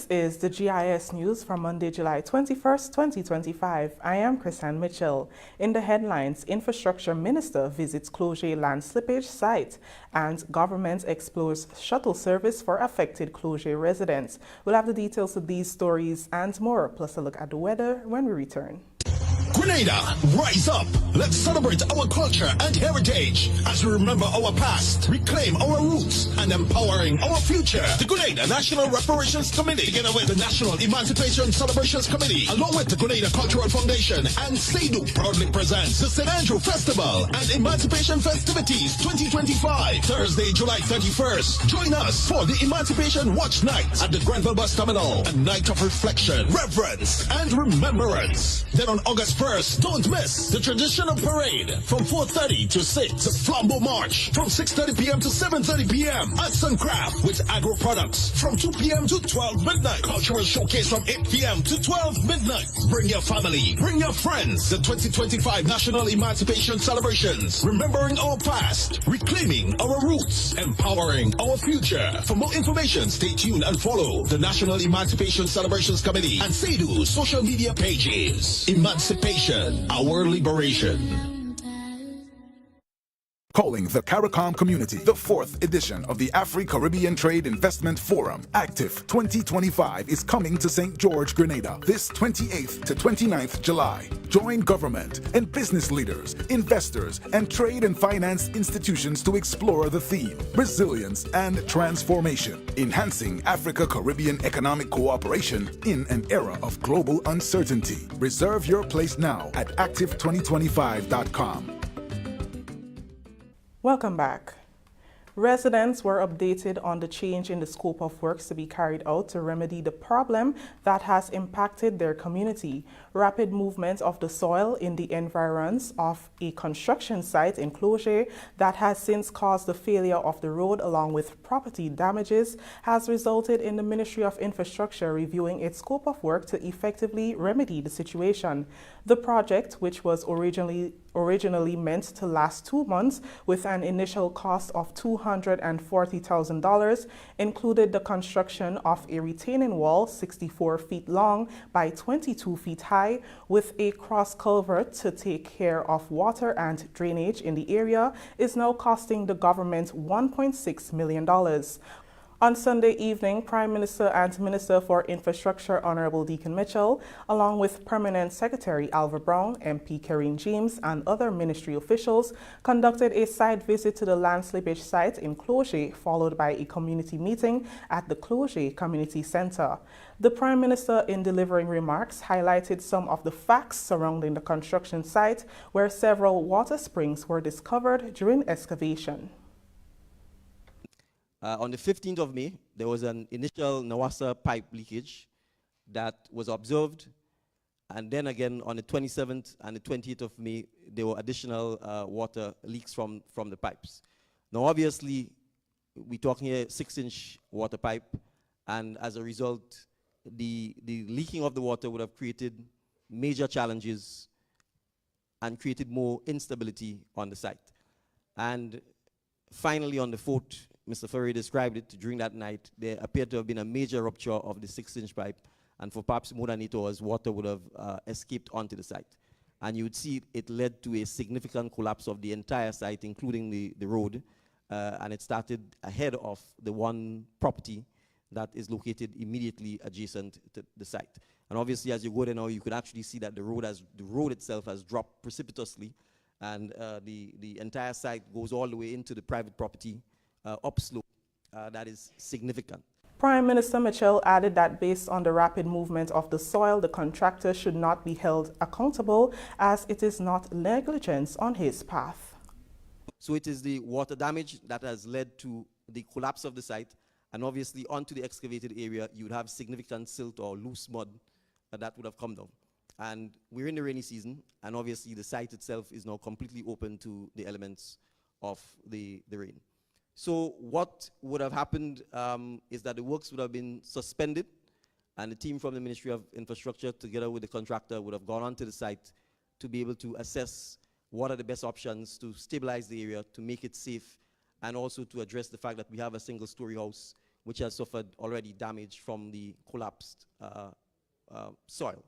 is the GIS News for Monday, July 21st, 2025. I am Chrisanne Mitchell. In the headlines, Infrastructure Minister visits Cloger land slippage site and government explores shuttle service for affected Cloger residents. We'll have the details of these stories and more, plus a look at the weather when we return. Grenada, rise up. Let's celebrate our culture and heritage as we remember our past, reclaim our roots, and empowering our future. The Grenada National Reparations Committee, together with the National Emancipation Celebrations Committee, along with the Grenada Cultural Foundation and SEDU, proudly presents the St. Andrew Festival and Emancipation Festivities 2025, Thursday, July 31st. Join us for the Emancipation Watch Night at the Granville Bus Terminal, a night of reflection, reverence, and remembrance. Then on August 1st, don't miss the traditional parade from 4:30 to 6. The Flambeau March from 6:30 p.m. to 7:30 p.m. Arts and Craft with agro products from 2 p.m. to 12 midnight. Cultural showcase from 8 p.m. to 12 midnight. Bring your family, bring your friends. The 2025 National Emancipation Celebrations. Remembering our past, reclaiming our roots, empowering our future. For more information, stay tuned and follow the National Emancipation Celebrations Committee and SEDU's social media pages. Emancipation, our liberation. Calling the CARICOM community, the 4th edition of the Afri-Caribbean Trade Investment Forum, Active 2025, is coming to St. George, Grenada, this 28th to 29th July. Join government and business leaders, investors, and trade and finance institutions to explore the theme, resilience and transformation, enhancing Africa-Caribbean economic cooperation in an era of global uncertainty. Reserve your place now at active2025.com. Welcome back. Residents were updated on the change in the scope of works to be carried out to remedy the problem that has impacted their community. Rapid movement of the soil in the environs of a construction site in Cloger that has since caused the failure of the road along with property damages has resulted in the Ministry of Infrastructure reviewing its scope of work to effectively remedy the situation. The project, which was originally meant to last 2 months with an initial cost of $240,000, included the construction of a retaining wall 64 feet long by 22 feet high with a cross culvert to take care of water and drainage in the area, is now costing the government $1.6 million. On Sunday evening, Prime Minister and Minister for Infrastructure Honorable Deacon Mitchell, along with Permanent Secretary Alva Brown, MP Karine James, and other ministry officials, conducted a site visit to the land slippage site in Cloger, followed by a community meeting at the Cloger Community Center. The Prime Minister, in delivering remarks, highlighted some of the facts surrounding the construction site, where several water springs were discovered during excavation. On the 15th of May, there was an initial Nawassa pipe leakage that was observed. And then again, on the 27th and the 28th of May, there were additional water leaks from the pipes. Now, obviously, we're talking here 6-inch water pipe. And as a result, the leaking of the water would have created major challenges and created more instability on the site. And finally, on the 4th, Mr. Furry described it during that night, there appeared to have been a major rupture of the 6-inch pipe, and for perhaps more than 8 hours, water would have escaped onto the site. And you would see it led to a significant collapse of the entire site, including the road, and it started ahead of the one property that is located immediately adjacent to the site. And obviously, as you go there now, you could actually see that the road itself has dropped precipitously, and the entire site goes all the way into the private property upslope. That is significant. Prime Minister Mitchell added that based on the rapid movement of the soil, the contractor should not be held accountable as it is not negligence on his path. So it is the water damage that has led to the collapse of the site, and obviously onto the excavated area, you would have significant silt or loose mud that would have come down. And we're in the rainy season, and obviously the site itself is now completely open to the elements of the rain. So what would have happened is that the works would have been suspended, and the team from the Ministry of Infrastructure, together with the contractor, would have gone onto the site to be able to assess what are the best options to stabilize the area, to make it safe, and also to address the fact that we have a single-story house which has suffered already damage from the collapsed soil.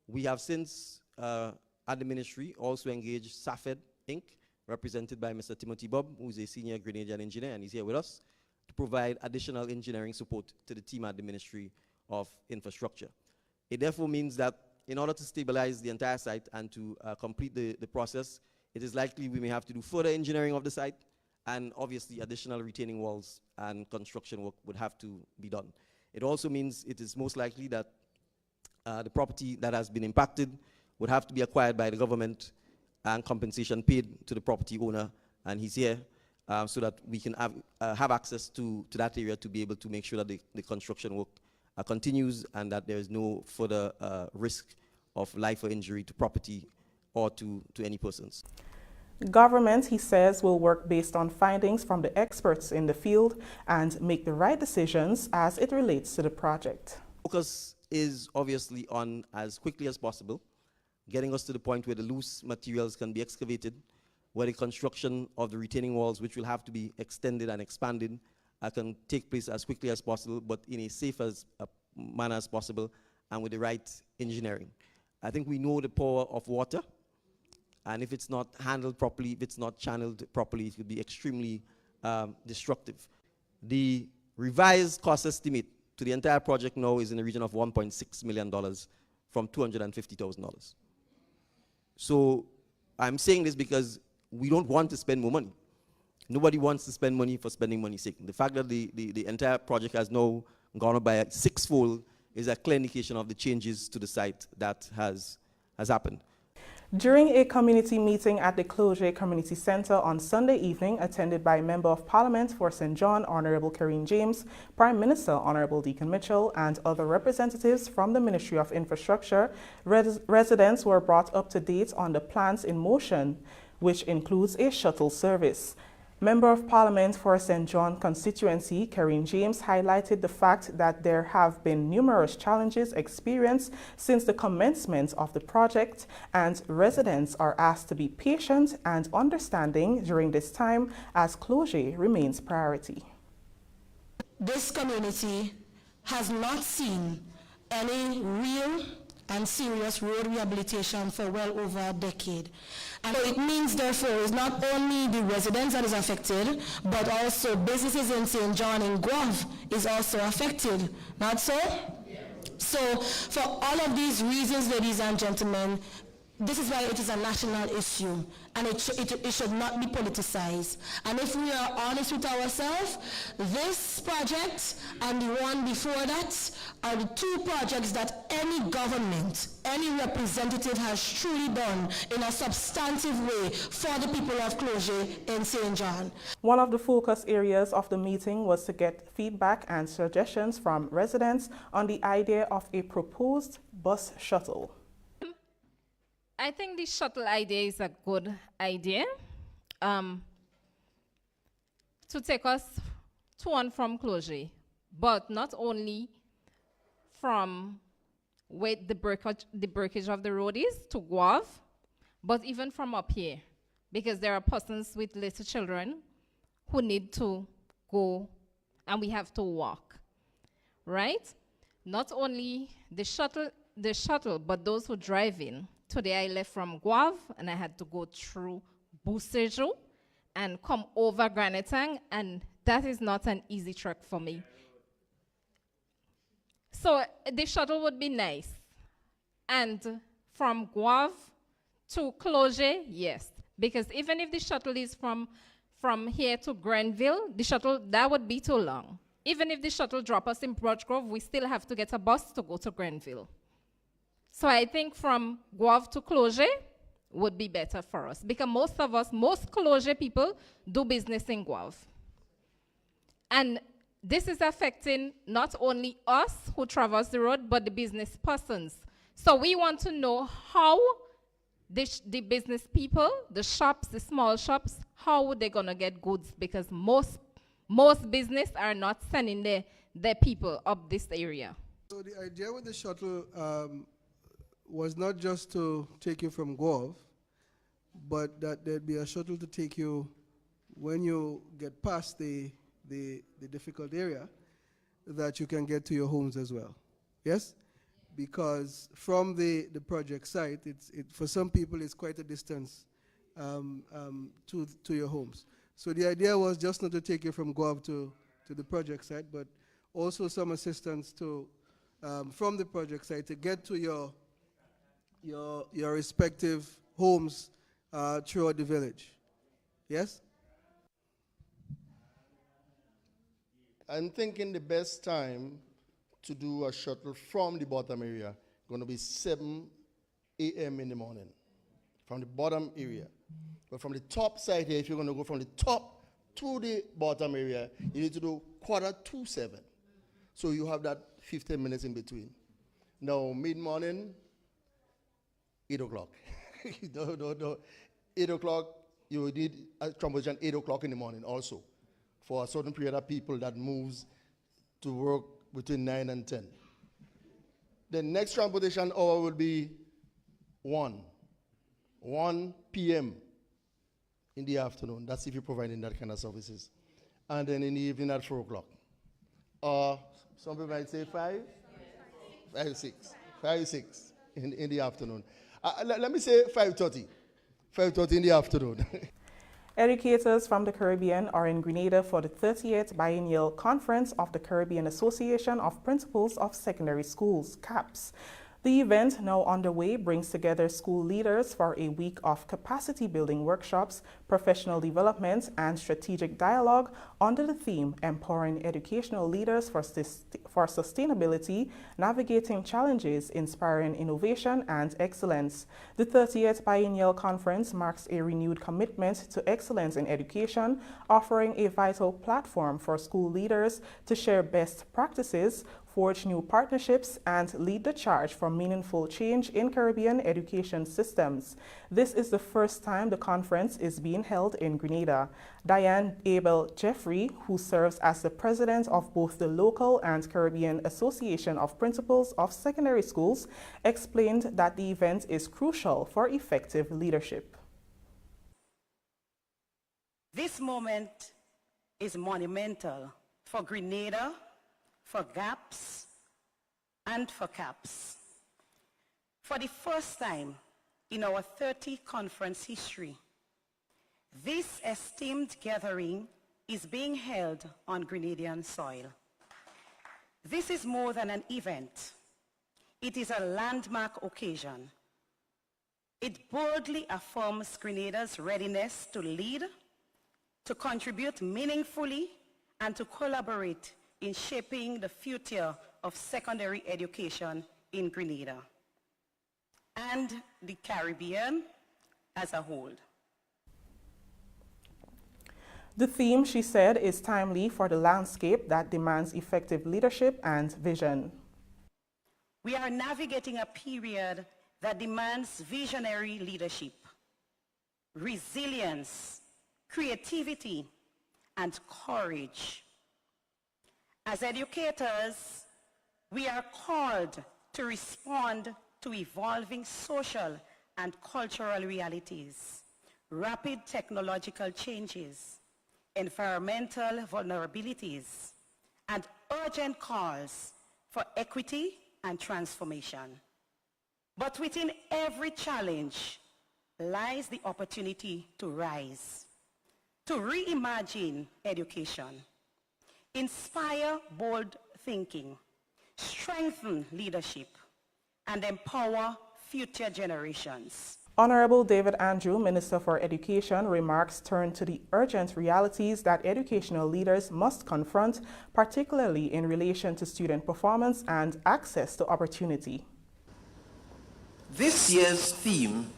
We have since, at the ministry, also engaged SAFED Inc., represented by Mr. Timothy Bob, who is a senior Grenadian engineer, and he's here with us, to provide additional engineering support to the team at the Ministry of Infrastructure. It therefore means that in order to stabilize the entire site and to complete the process, it is likely we may have to do further engineering of the site, and obviously additional retaining walls and construction work would have to be done. It also means it is most likely that the property that has been impacted would have to be acquired by the government and compensation paid to the property owner, and he's here so that we can have access to that area to be able to make sure that the construction work continues and that there is no further risk of life or injury to property or to any persons. Government, he says, will work based on findings from the experts in the field and make the right decisions as it relates to the project. Focus is obviously on, as quickly as possible, getting us to the point where the loose materials can be excavated, where the construction of the retaining walls, which will have to be extended and expanded, can take place as quickly as possible, but in a safe manner as possible, and with the right engineering. I think we know the power of water, and if it's not handled properly, if it's not channeled properly, it could be extremely destructive. The revised cost estimate to the entire project now is in the region of $1.6 million from $250,000. So I'm saying this because we don't want to spend more money. Nobody wants to spend money for spending money's sake. The fact that the entire project has now gone up by a sixfold is a clear indication of the changes to the site that has happened. During a community meeting at the Cloget Community Center on Sunday evening, attended by Member of Parliament for St. John, Honorable Kareem James, Prime Minister, Honorable Deacon Mitchell, and other representatives from the Ministry of Infrastructure, residents were brought up to date on the plans in motion, which includes a shuttle service. Member of Parliament for St. John constituency, Kareem James, highlighted the fact that there have been numerous challenges experienced since the commencement of the project, and residents are asked to be patient and understanding during this time as closure remains priority. This community has not seen any real and serious road rehabilitation for well over a decade. And so it means, therefore, it's not only the residents that is affected, but also businesses in St. John and Guelph is also affected. Not so? So for all of these reasons, ladies and gentlemen, this is why it is a national issue, and it should not be politicized. And if we are honest with ourselves, this project and the one before that are the two projects that any government, any representative has truly done in a substantive way for the people of Cloget in St. John. One of the focus areas of the meeting was to get feedback and suggestions from residents on the idea of a proposed bus shuttle. I think the shuttle idea is a good idea to take us to and from Cloget, but not only from where the breakage of the road is to Guelph, but even from up here, because there are persons with little children who need to go and we have to walk, right? Not only the shuttle, but those who drive in. Today I left from Guelph and I had to go through Boussejou and come over Granitang, and that is not an easy trek for me. So the shuttle would be nice. And from Guelph to Cloget, yes. Because even if the shuttle is from here to Grenville, the shuttle, that would be too long. Even if the shuttle drops us in Birchgrove, we still have to get a bus to go to Grenville. So I think from Guelph to Cloget would be better for us, because most Cloget people do business in Guelph. And this is affecting not only us who traverse the road, but the business persons. So we want to know how the business people, the shops, the small shops, how are they gonna get goods? Because most business are not sending their people up this area. So the idea with the shuttle was not just to take you from Guelph, but that there'd be a shuttle to take you when you get past the difficult area, that you can get to your homes as well. Yes? Because from the project site, for some people it's quite a distance to your homes. So the idea was just not to take you from Guav to the project site, but also some assistance to from the project site to get to your respective homes throughout the village. Yes? I'm thinking the best time to do a shuttle from the bottom area going to be 7 a.m. in the morning, from the bottom area. But from the top side here, if you're going to go from the top to the bottom area, you need to do 6:45. So you have that 15 minutes in between. Now, mid-morning, 8 o'clock. No. 8 o'clock, you need a transportation 8 o'clock in the morning also, for a certain period of people that moves to work between 9 and 10. The next transportation hour will be 1 p.m. in the afternoon. That's if you're providing that kind of services. And then in the evening at 4 o'clock. Some people might say 5, 6 in the afternoon. Let me say 5:30 in the afternoon. Educators from the Caribbean are in Grenada for the 38th Biennial Conference of the Caribbean Association of Principals of Secondary Schools, CAPS. The event, now underway, brings together school leaders for a week of capacity building workshops, professional development, and strategic dialogue under the theme Empowering Educational Leaders for Sustainability, Navigating Challenges, Inspiring Innovation and Excellence. The 30th Biennial Conference marks a renewed commitment to excellence in education, offering a vital platform for school leaders to share best practices, forge new partnerships, and lead the charge for meaningful change in Caribbean education systems. This is the first time the conference is being held in Grenada. Diane Abel Jeffrey, who serves as the president of both the local and Caribbean Association of Principals of Secondary Schools, explained that the event is crucial for effective leadership. This moment is monumental for Grenada, for GAPS, and for CAPS. For the first time in our 30-conference history, this esteemed gathering is being held on Grenadian soil. This is more than an event. It is a landmark occasion. It boldly affirms Grenada's readiness to lead, to contribute meaningfully, and to collaborate in shaping the future of secondary education in Grenada and the Caribbean as a whole. The theme, she said, is timely for the landscape that demands effective leadership and vision. We are navigating a period that demands visionary leadership, resilience, creativity, and courage. As educators, we are called to respond to evolving social and cultural realities, rapid technological changes, environmental vulnerabilities, and urgent calls for equity and transformation. But within every challenge lies the opportunity to rise, to reimagine education, inspire bold thinking, strengthen leadership, and empower future generations. Honorable David Andrew, Minister for Education, remarks turn to the urgent realities that educational leaders must confront, particularly in relation to student performance and access to opportunity. This year's theme,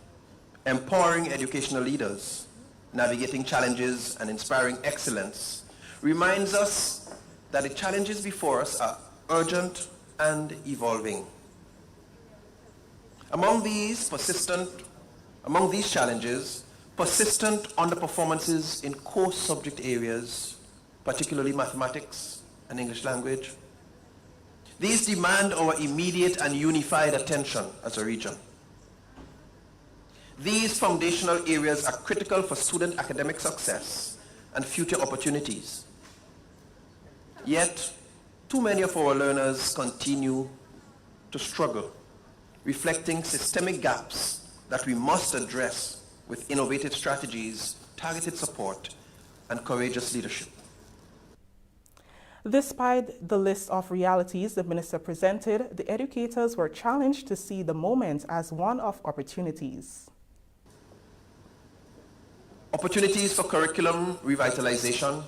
Empowering Educational Leaders, Navigating Challenges and Inspiring Excellence, reminds us that the challenges before us are urgent and evolving. Among these challenges, persistent underperformances in core subject areas, particularly mathematics and English language. These demand our immediate and unified attention as a region. These foundational areas are critical for student academic success and future opportunities. Yet, too many of our learners continue to struggle, reflecting systemic gaps that we must address with innovative strategies, targeted support, and courageous leadership. Despite the list of realities the minister presented, the educators were challenged to see the moment as one of opportunities. Opportunities for curriculum revitalization,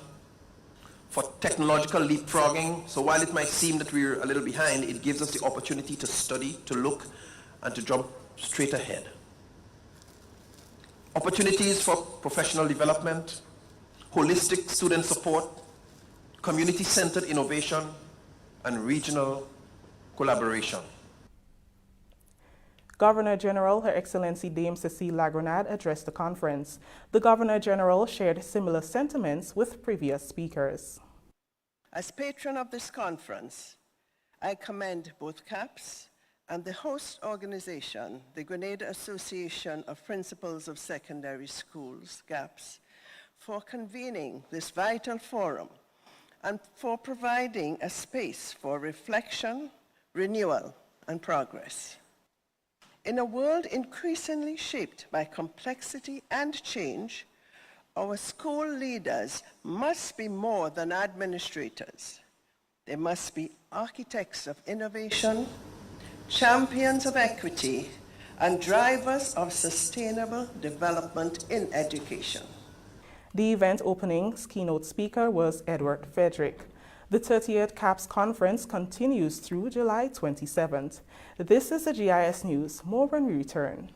for technological leapfrogging. So while it might seem that we're a little behind, it gives us the opportunity to study, to look, and to jump straight ahead. Opportunities for professional development, holistic student support, community-centered innovation, and regional collaboration. Governor General, Her Excellency Dame Cecile Lagrenade, addressed the conference. The Governor General shared similar sentiments with previous speakers. As patron of this conference, I commend both CAPS and the host organization, the Grenada Association of Principals of Secondary Schools, GAPS, for convening this vital forum and for providing a space for reflection, renewal, and progress. In a world increasingly shaped by complexity and change, our school leaders must be more than administrators. They must be architects of innovation, champions of equity, and drivers of sustainable development in education. The event opening's keynote speaker was Edward Frederick. The 30th CAPS conference continues through July 27th. This is the GIS News. More when we return.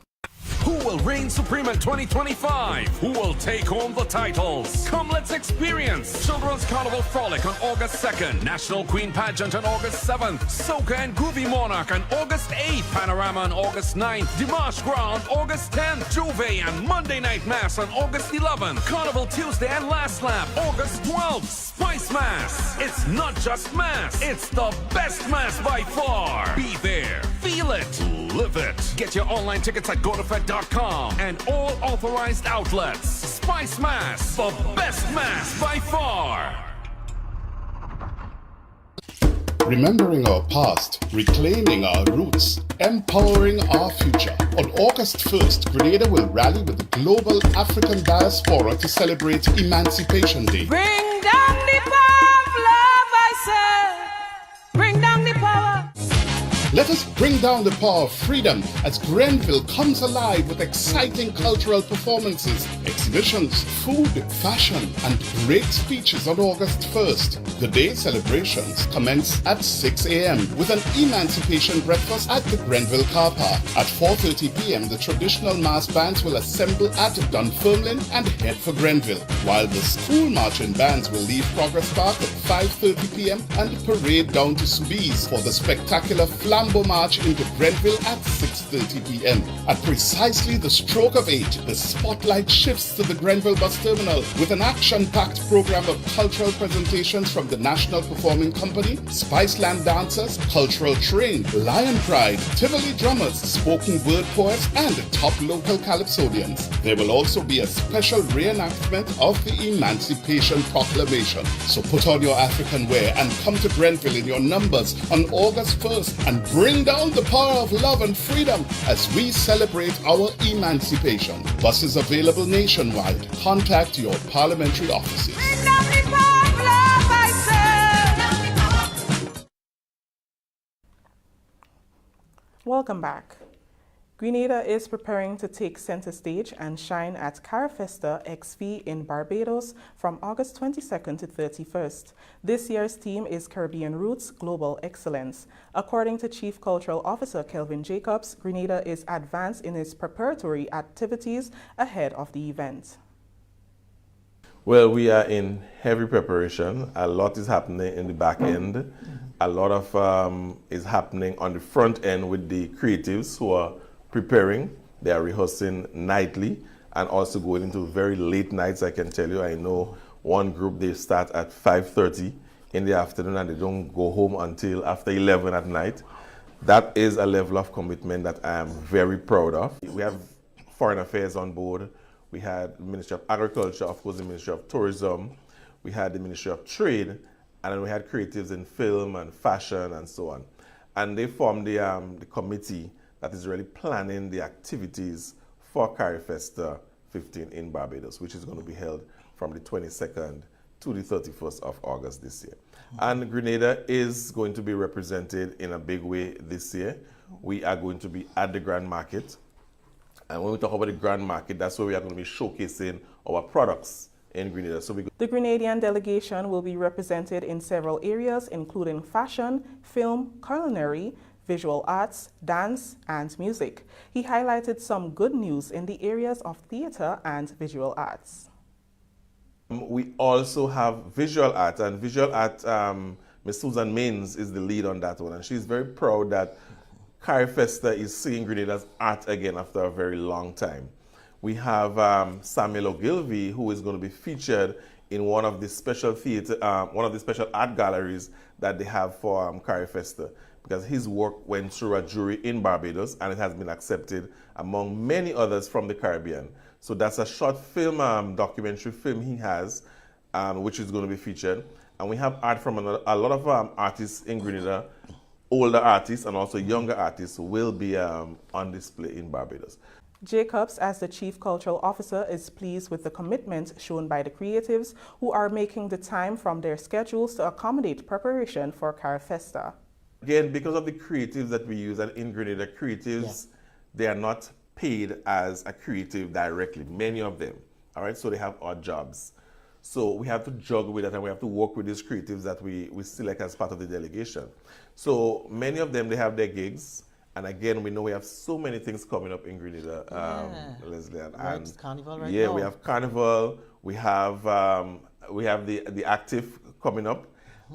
Who will reign supreme in 2025? Who will take home the titles? Come, let's experience Children's Carnival Frolic on August 2nd, National Queen Pageant on August 7th, Soca and Groovy Monarch on August 8th, Panorama on August 9th, Dimanche Gras on August 10th, Juve and Monday Night Mass on August 11th, Carnival Tuesday and Last Lap August 12th, Spice Mass. It's not just mass, it's the best mass by far. Be there, feel it, live it. Get your online tickets at GoToFed.com and all authorized outlets. Spice Mass, the best mass by far. Remembering our past, reclaiming our roots, empowering our future. On August 1st, Grenada will rally with the global African diaspora to celebrate Emancipation Day. Bring down the power of love, I said. Bring down the power. Let us bring down the power of freedom as Grenville comes alive with exciting cultural performances, exhibitions, food, fashion, and great speeches on August 1st. The day celebrations commence at 6 a.m. with an emancipation breakfast at the Grenville car park. At 4:30 p.m., the traditional mass bands will assemble at Dunfermline and head for Grenville, while the school marching bands will leave Progress Park at 5:30 p.m. and parade down to Soubise for the spectacular Flambeau March into Grenville at 6:30 p.m. At precisely the stroke of 8, the spotlight shifts to the Grenville bus terminal with an action-packed program of cultural presentations from the National Performing Company, Spiceland dancers, cultural train, Lion Pride, Tivoli drummers, spoken word poets, and top local calypsonians. There will also be a special reenactment of the Emancipation Proclamation. So put on your African wear and come to Grenville in your numbers on August 1st and bring down the power of love and freedom as we celebrate our emancipation. Buses available nationwide. Contact your parliamentary offices. Welcome back. Grenada is preparing to take center stage and shine at Carafesta XV in Barbados from August 22nd to 31st. This year's theme is Caribbean Roots, Global Excellence. According to Chief Cultural Officer Kelvin Jacobs, Grenada is advanced in its preparatory activities ahead of the event. Well, we are in heavy preparation. A lot is happening in the back end. A lot of is happening on the front end with the creatives who are preparing. They are rehearsing nightly and also going into very late nights. I can tell you, I know one group, they start at 5:30 in the afternoon and they don't go home until after 11 at night. That is a level of commitment that I am very proud of. We have foreign affairs on board. We had the Ministry of Agriculture, of course the Ministry of Tourism. We had the Ministry of Trade and then we had creatives in film and fashion and so on. And they formed the committee that is really planning the activities for CARIFESTA 15 in Barbados, which is going to be held from the 22nd to the 31st of August this year. And Grenada is going to be represented in a big way this year. We are going to be at the Grand Market. And when we talk about the Grand Market, that's where we are going to be showcasing our products in Grenada. The Grenadian delegation will be represented in several areas, including fashion, film, culinary, visual arts, dance, and music. He highlighted some good news in the areas of theater and visual arts. We also have visual art, and visual art, Ms. Susan Mains is the lead on that one, and she's very proud that CARIFESTA is seeing Grenada's art again after a very long time. We have Samuel Ogilvy, who is going to be featured in one of the special special art galleries that they have for CARIFESTA, because his work went through a jury in Barbados and it has been accepted among many others from the Caribbean. So that's a short film, documentary film he has, which is going to be featured. And we have art from a lot of artists in Grenada, older artists and also younger artists who will be on display in Barbados. Jacobs, as the Chief Cultural Officer, is pleased with the commitment shown by the creatives who are making the time from their schedules to accommodate preparation for CARIFESTA. Again, because of the creatives that we use, and in Grenada, creatives, they are not paid as a creative directly, many of them, all right? So they have odd jobs. So we have to juggle with that, and we have to work with these creatives that we select as part of the delegation. So many of them, they have their gigs, and again, we know we have so many things coming up in Grenada, Leslie. And Carnival right yeah, now. we have Carnival, we have the Active coming up,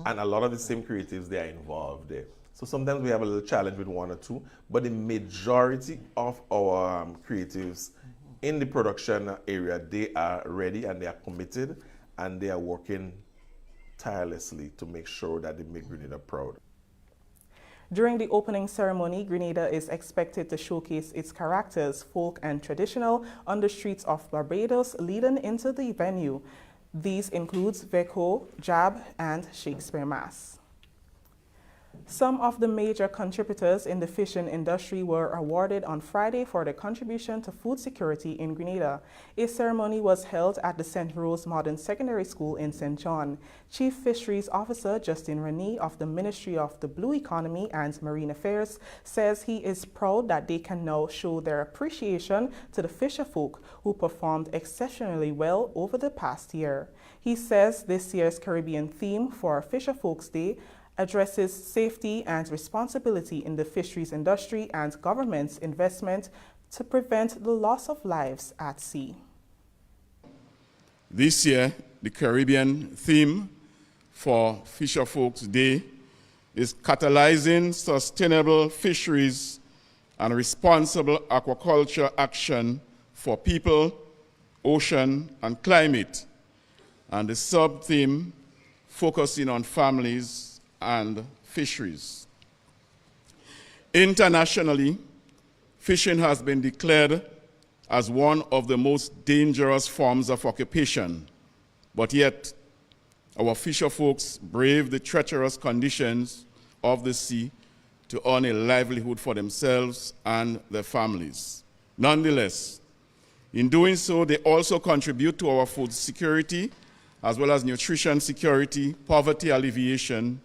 and a lot of the same creatives, they are involved there. So sometimes we have a little challenge with one or two, but the majority of our creatives in the production area, they are ready and they are committed and they are working tirelessly to make sure that they make Grenada proud. During the opening ceremony, Grenada is expected to showcase its characters, folk and traditional, on the streets of Barbados leading into the venue. These includes Veco, Jab, and Shakespeare Mass. Some of the major contributors in the fishing industry were awarded on Friday for their contribution to food security in Grenada. A ceremony was held at the St. Rose Modern Secondary School in St. John. Chief Fisheries Officer Justin Rennie of the Ministry of the Blue Economy and Marine Affairs says he is proud that they can now show their appreciation to the fisherfolk who performed exceptionally well over the past year. He says this year's Caribbean theme for Fisherfolk's Day addresses safety and responsibility in the fisheries industry and government's investment to prevent the loss of lives at sea. This year, the Caribbean theme for Fisherfolk's Day is catalyzing sustainable fisheries and responsible aquaculture action for people, ocean, and climate, and the sub-theme focusing on families and fisheries. Internationally, fishing has been declared as one of the most dangerous forms of occupation, but yet our fisherfolks brave the treacherous conditions of the sea to earn a livelihood for themselves and their families. Nonetheless, in doing so, they also contribute to our food security, as well as nutrition security, poverty alleviation,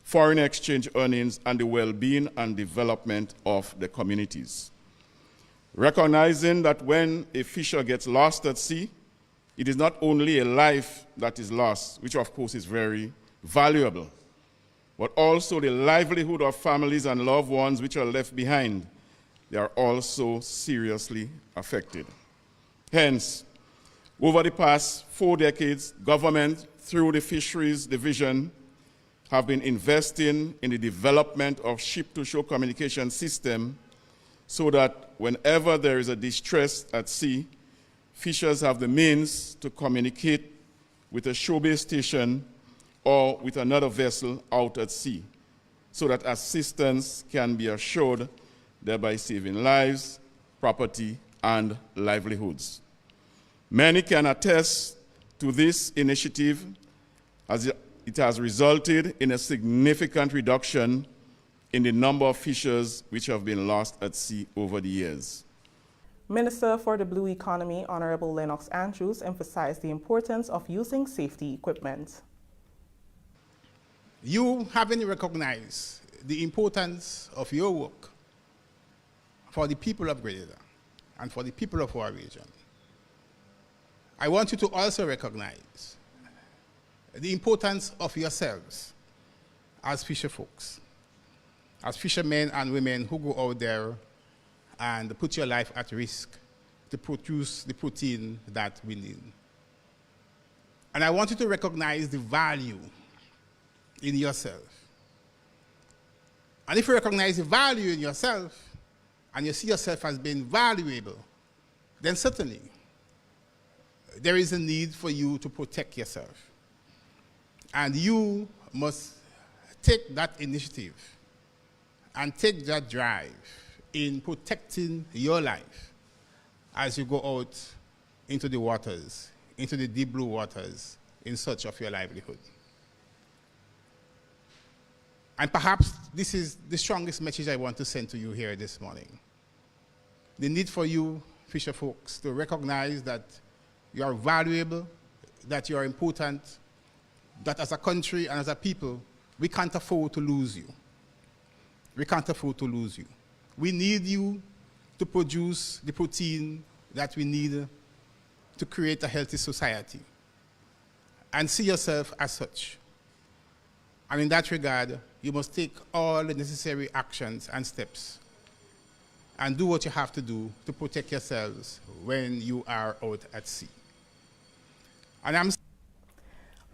foreign exchange earnings, and the well-being and development of the communities. Recognizing that when a fisher gets lost at sea, it is not only a life that is lost, which of course is very valuable, but also the livelihood of families and loved ones which are left behind. They are also seriously affected. Hence, over the past 4 decades, government, through the Fisheries Division, have been investing in the development of ship-to-shore communication system so that whenever there is a distress at sea, fishers have the means to communicate with a shore-based station or with another vessel out at sea, so that assistance can be assured, thereby saving lives, property, and livelihoods. Many can attest to this initiative, as it has resulted in a significant reduction in the number of fishers which have been lost at sea over the years. Minister for the Blue Economy, Honorable Lennox Andrews, emphasized the importance of using safety equipment. You haven't recognized the importance of your work for the people of Grenada and for the people of our region. I want you to also recognize the importance of yourselves as fisher folks, as fishermen and women who go out there and put your life at risk to produce the protein that we need. And I want you to recognize the value in yourself. And if you recognize the value in yourself and you see yourself as being valuable, then certainly there is a need for you to protect yourself. And you must take that initiative and take that drive in protecting your life as you go out into the waters, into the deep blue waters, in search of your livelihood. And perhaps this is the strongest message I want to send to you here this morning. The need for you, fisher folks, to recognize that you are valuable, that you are important, that as a country and as a people, we can't afford to lose you. We can't afford to lose you. We need you to produce the protein that we need to create a healthy society. And see yourself as such. And in that regard, you must take all the necessary actions and steps and do what you have to do to protect yourselves when you are out at sea. And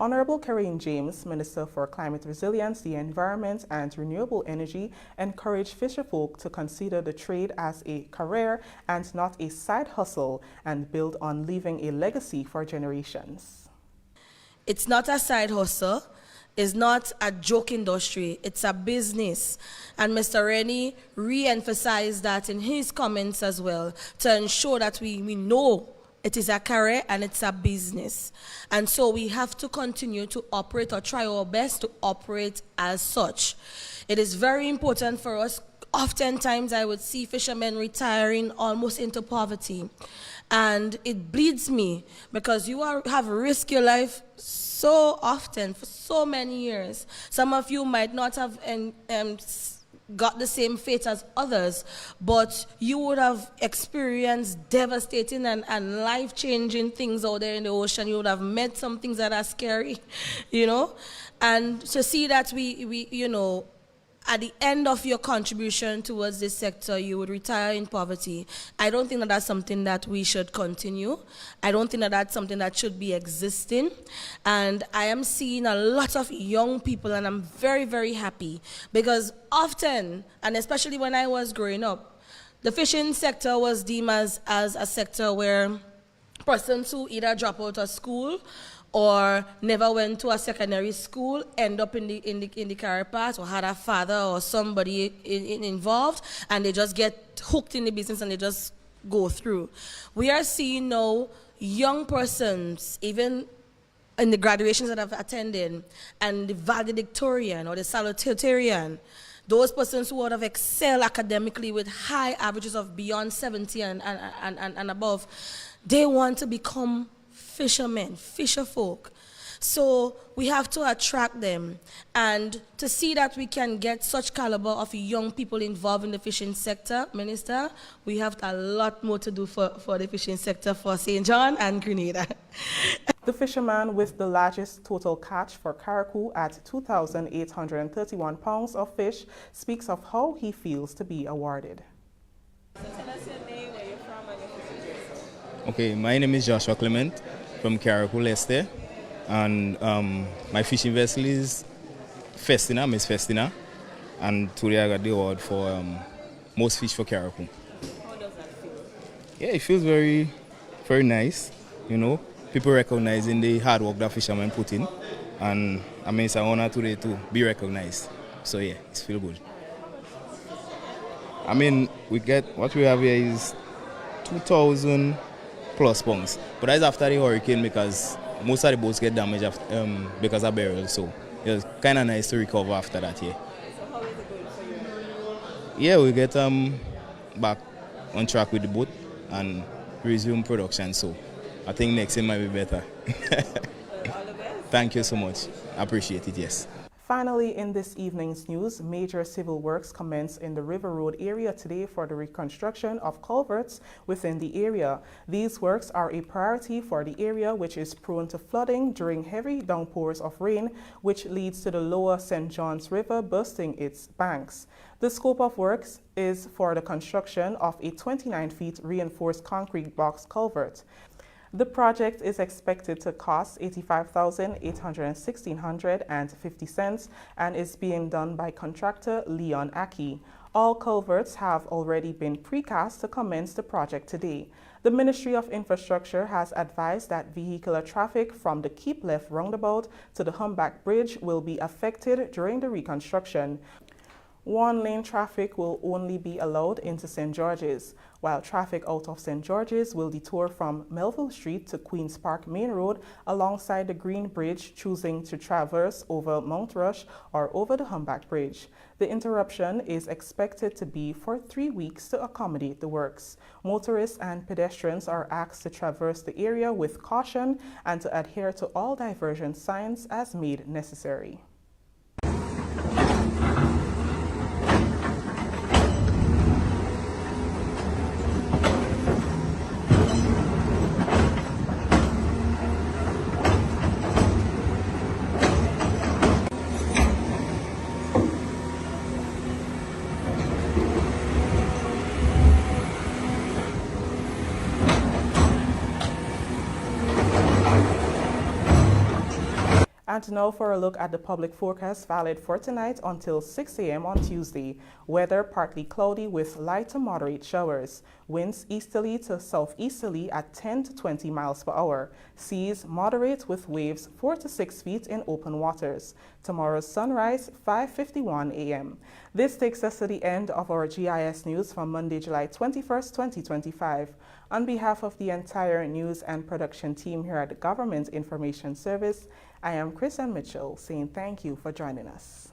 Honorable Karine James, Minister for Climate Resilience, the Environment and Renewable Energy, encouraged fisherfolk to consider the trade as a career and not a side hustle and build on leaving a legacy for generations. It's not a side hustle. It's not a joke industry. It's a business. And Mr. Rennie re-emphasized that in his comments as well to ensure that we know it is a career and it's a business. And so we have to continue to operate or try our best to operate as such. It is very important for us. Oftentimes I would see fishermen retiring almost into poverty. And it bleeds me because you have risked your life so often for so many years. Some of you might not have got the same fate as others, but you would have experienced devastating and life-changing things out there in the ocean. You would have met some things that are scary, you know? And to see that we you know, at the end of your contribution towards this sector, you would retire in poverty. I don't think that that's something that we should continue. I don't think that that's something that should be existing. And I am seeing a lot of young people, and I'm very, very happy because often, and especially when I was growing up, the fishing sector was deemed as a sector where persons who either drop out of school or never went to a secondary school, end up in the career path, or had a father or somebody involved, and they just get hooked in the business and they just go through. We are seeing now young persons, even in the graduations that I've attended, and the valedictorian or the salutatorian, those persons who would have excelled academically with high averages of beyond 70 and above, they want to become fishermen, fisher folk. So we have to attract them, and to see that we can get such caliber of young people involved in the fishing sector, Minister, we have a lot more to do for the fishing sector for St. John and Grenada. The fisherman with the largest total catch for Carriacou at 2,831 pounds of fish speaks of how he feels to be awarded. So tell us your name, where you're from, and your fishing vessel. Okay, my name is Joshua Clement from Carriacou, Leicester, and my fishing vessel is Festina, Miss Festina, and today I got the award for most fish for Carriacou. How does that feel? Yeah, it feels very, very nice, you know, people recognizing the hard work that fishermen put in, and I mean it's an honor today to be recognized, so yeah, it feels good. I mean, what we have here is 2,000 plus pounds, but that's after the hurricane because most of the boats get damaged because of burial, so it was kind of nice to recover after that, yeah. So how is it going for you? Yeah, we get back on track with the boat and resume production, so I think next year might be better. All the best. Thank you so much. I appreciate it, yes. Finally, in this evening's news, major civil works commenced in the River Road area today for the reconstruction of culverts within the area. These works are a priority for the area, which is prone to flooding during heavy downpours of rain, which leads to the lower St. John's River bursting its banks. The scope of works is for the construction of a 29-feet reinforced concrete box culvert. The project is expected to cost $85,816.50 and is being done by contractor Leon Aki. All culverts have already been precast to commence the project today. The Ministry of Infrastructure has advised that vehicular traffic from the Keep Left roundabout to the Humpback Bridge will be affected during the reconstruction. One-lane traffic will only be allowed into St. George's, while traffic out of St. George's will detour from Melville Street to Queen's Park Main Road alongside the Green Bridge, choosing to traverse over Mount Rush or over the Humpback Bridge. The interruption is expected to be for 3 weeks to accommodate the works. Motorists and pedestrians are asked to traverse the area with caution and to adhere to all diversion signs as made necessary. And now for a look at the public forecast valid for tonight until 6 a.m. on Tuesday. Weather partly cloudy with light to moderate showers. Winds easterly to southeasterly at 10 to 20 miles per hour. Seas moderate with waves 4 to 6 feet in open waters. Tomorrow's sunrise 5:51 a.m. This takes us to the end of our GIS news for Monday, July 21st, 2025. On behalf of the entire news and production team here at the Government Information Service, I am Chris and Mitchell saying thank you for joining us.